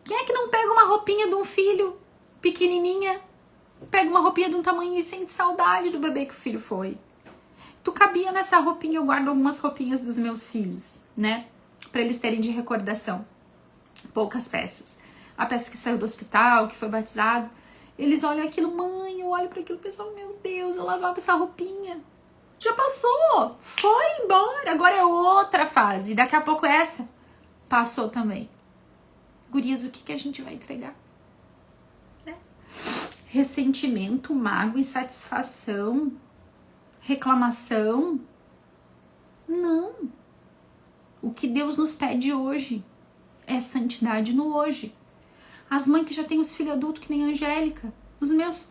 Quem é que não pega uma roupinha de um filho pequenininha, Pega uma roupinha de um tamanho e sente saudade do bebê que o filho foi. Tu cabia nessa roupinha, eu guardo algumas roupinhas dos meus filhos, né? Pra eles terem de recordação. Poucas peças. A peça que saiu do hospital, que foi batizado. Eles olham aquilo, mãe, eu olho para aquilo e penso, meu Deus, eu lavava essa roupinha. Já passou, foi embora, agora é outra fase. Daqui a pouco essa passou também. Gurias, o que a gente vai entregar? Né? Ressentimento, mágoa, insatisfação, reclamação. Não. O que Deus nos pede hoje é santidade no hoje. As mães que já têm os filhos adultos, que nem a Angélica, os meus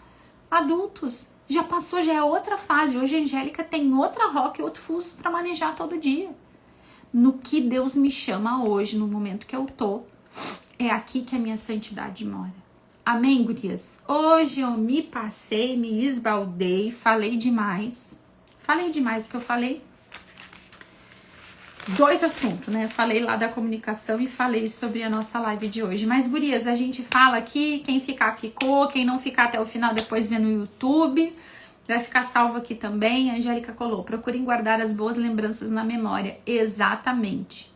adultos, já passou, já é outra fase. Hoje a Angélica tem outra roca e outro fuso para manejar todo dia. No que Deus me chama hoje, no momento que eu tô, é aqui que a minha santidade mora. Amém, gurias? Hoje eu me passei, me esbaldei, falei demais. Falei demais, porque eu falei 2 assuntos, né? Falei lá da comunicação e falei sobre a nossa live de hoje. Mas, gurias, a gente fala aqui, quem ficar, ficou. Quem não ficar até o final, depois vê no YouTube. Vai ficar salvo aqui também. A Angélica colou. Procurem guardar as boas lembranças na memória. Exatamente.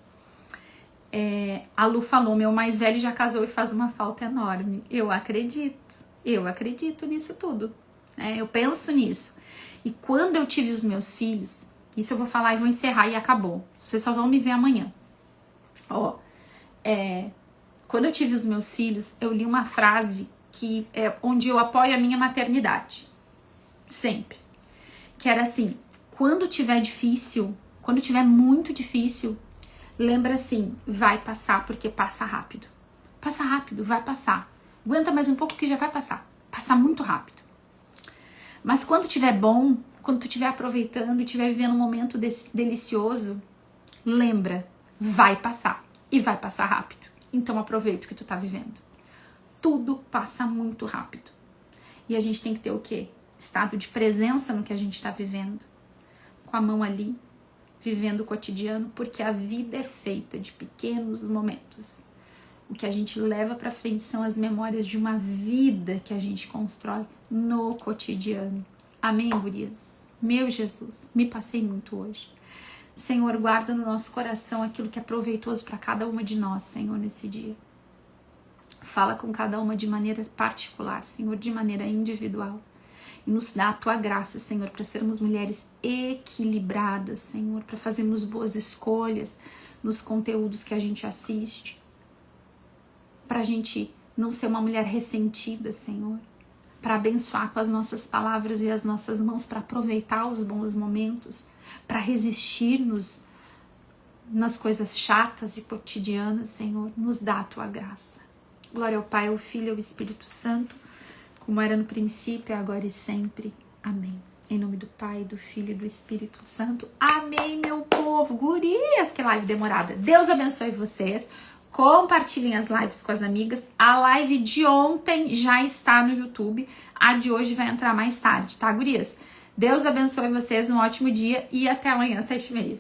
A Lu falou, meu mais velho já casou e faz uma falta enorme. Eu acredito nisso tudo. Né? Eu penso nisso. E quando eu tive os meus filhos... Isso eu vou falar e vou encerrar e acabou. Vocês só vão me ver amanhã. Quando eu tive os meus filhos, eu li uma frase que é onde eu apoio a minha maternidade. Sempre. Que era assim, quando tiver difícil, quando tiver muito difícil, lembra assim, vai passar porque passa rápido. Passa rápido, vai passar. Aguenta mais um pouco que já vai passar. Passa muito rápido. Mas quando tiver bom, quando tu estiver aproveitando e estiver vivendo um momento delicioso, lembra, vai passar. E vai passar rápido. Então aproveita o que tu tá vivendo. Tudo passa muito rápido. E a gente tem que ter o quê? Estado de presença no que a gente tá vivendo. Com a mão ali, vivendo o cotidiano, porque a vida é feita de pequenos momentos. O que a gente leva pra frente são as memórias de uma vida que a gente constrói no cotidiano. Amém, gurias? Meu Jesus, me passei muito hoje. Senhor, guarda no nosso coração aquilo que é proveitoso para cada uma de nós, Senhor, nesse dia. Fala com cada uma de maneira particular, Senhor, de maneira individual. E nos dá a Tua graça, Senhor, para sermos mulheres equilibradas, Senhor, para fazermos boas escolhas nos conteúdos que a gente assiste. Para a gente não ser uma mulher ressentida, Senhor. Para abençoar com as nossas palavras e as nossas mãos, para aproveitar os bons momentos, para resistir nas coisas chatas e cotidianas, Senhor, nos dá a Tua graça. Glória ao Pai, ao Filho e ao Espírito Santo, como era no princípio, agora e sempre. Amém. Em nome do Pai, do Filho e do Espírito Santo. Amém, meu povo. Gurias, que live demorada. Deus abençoe vocês. Compartilhem as lives com as amigas. A live de ontem já está no YouTube. A de hoje vai entrar mais tarde, tá, gurias? Deus abençoe vocês, um ótimo dia e até amanhã, 7h30.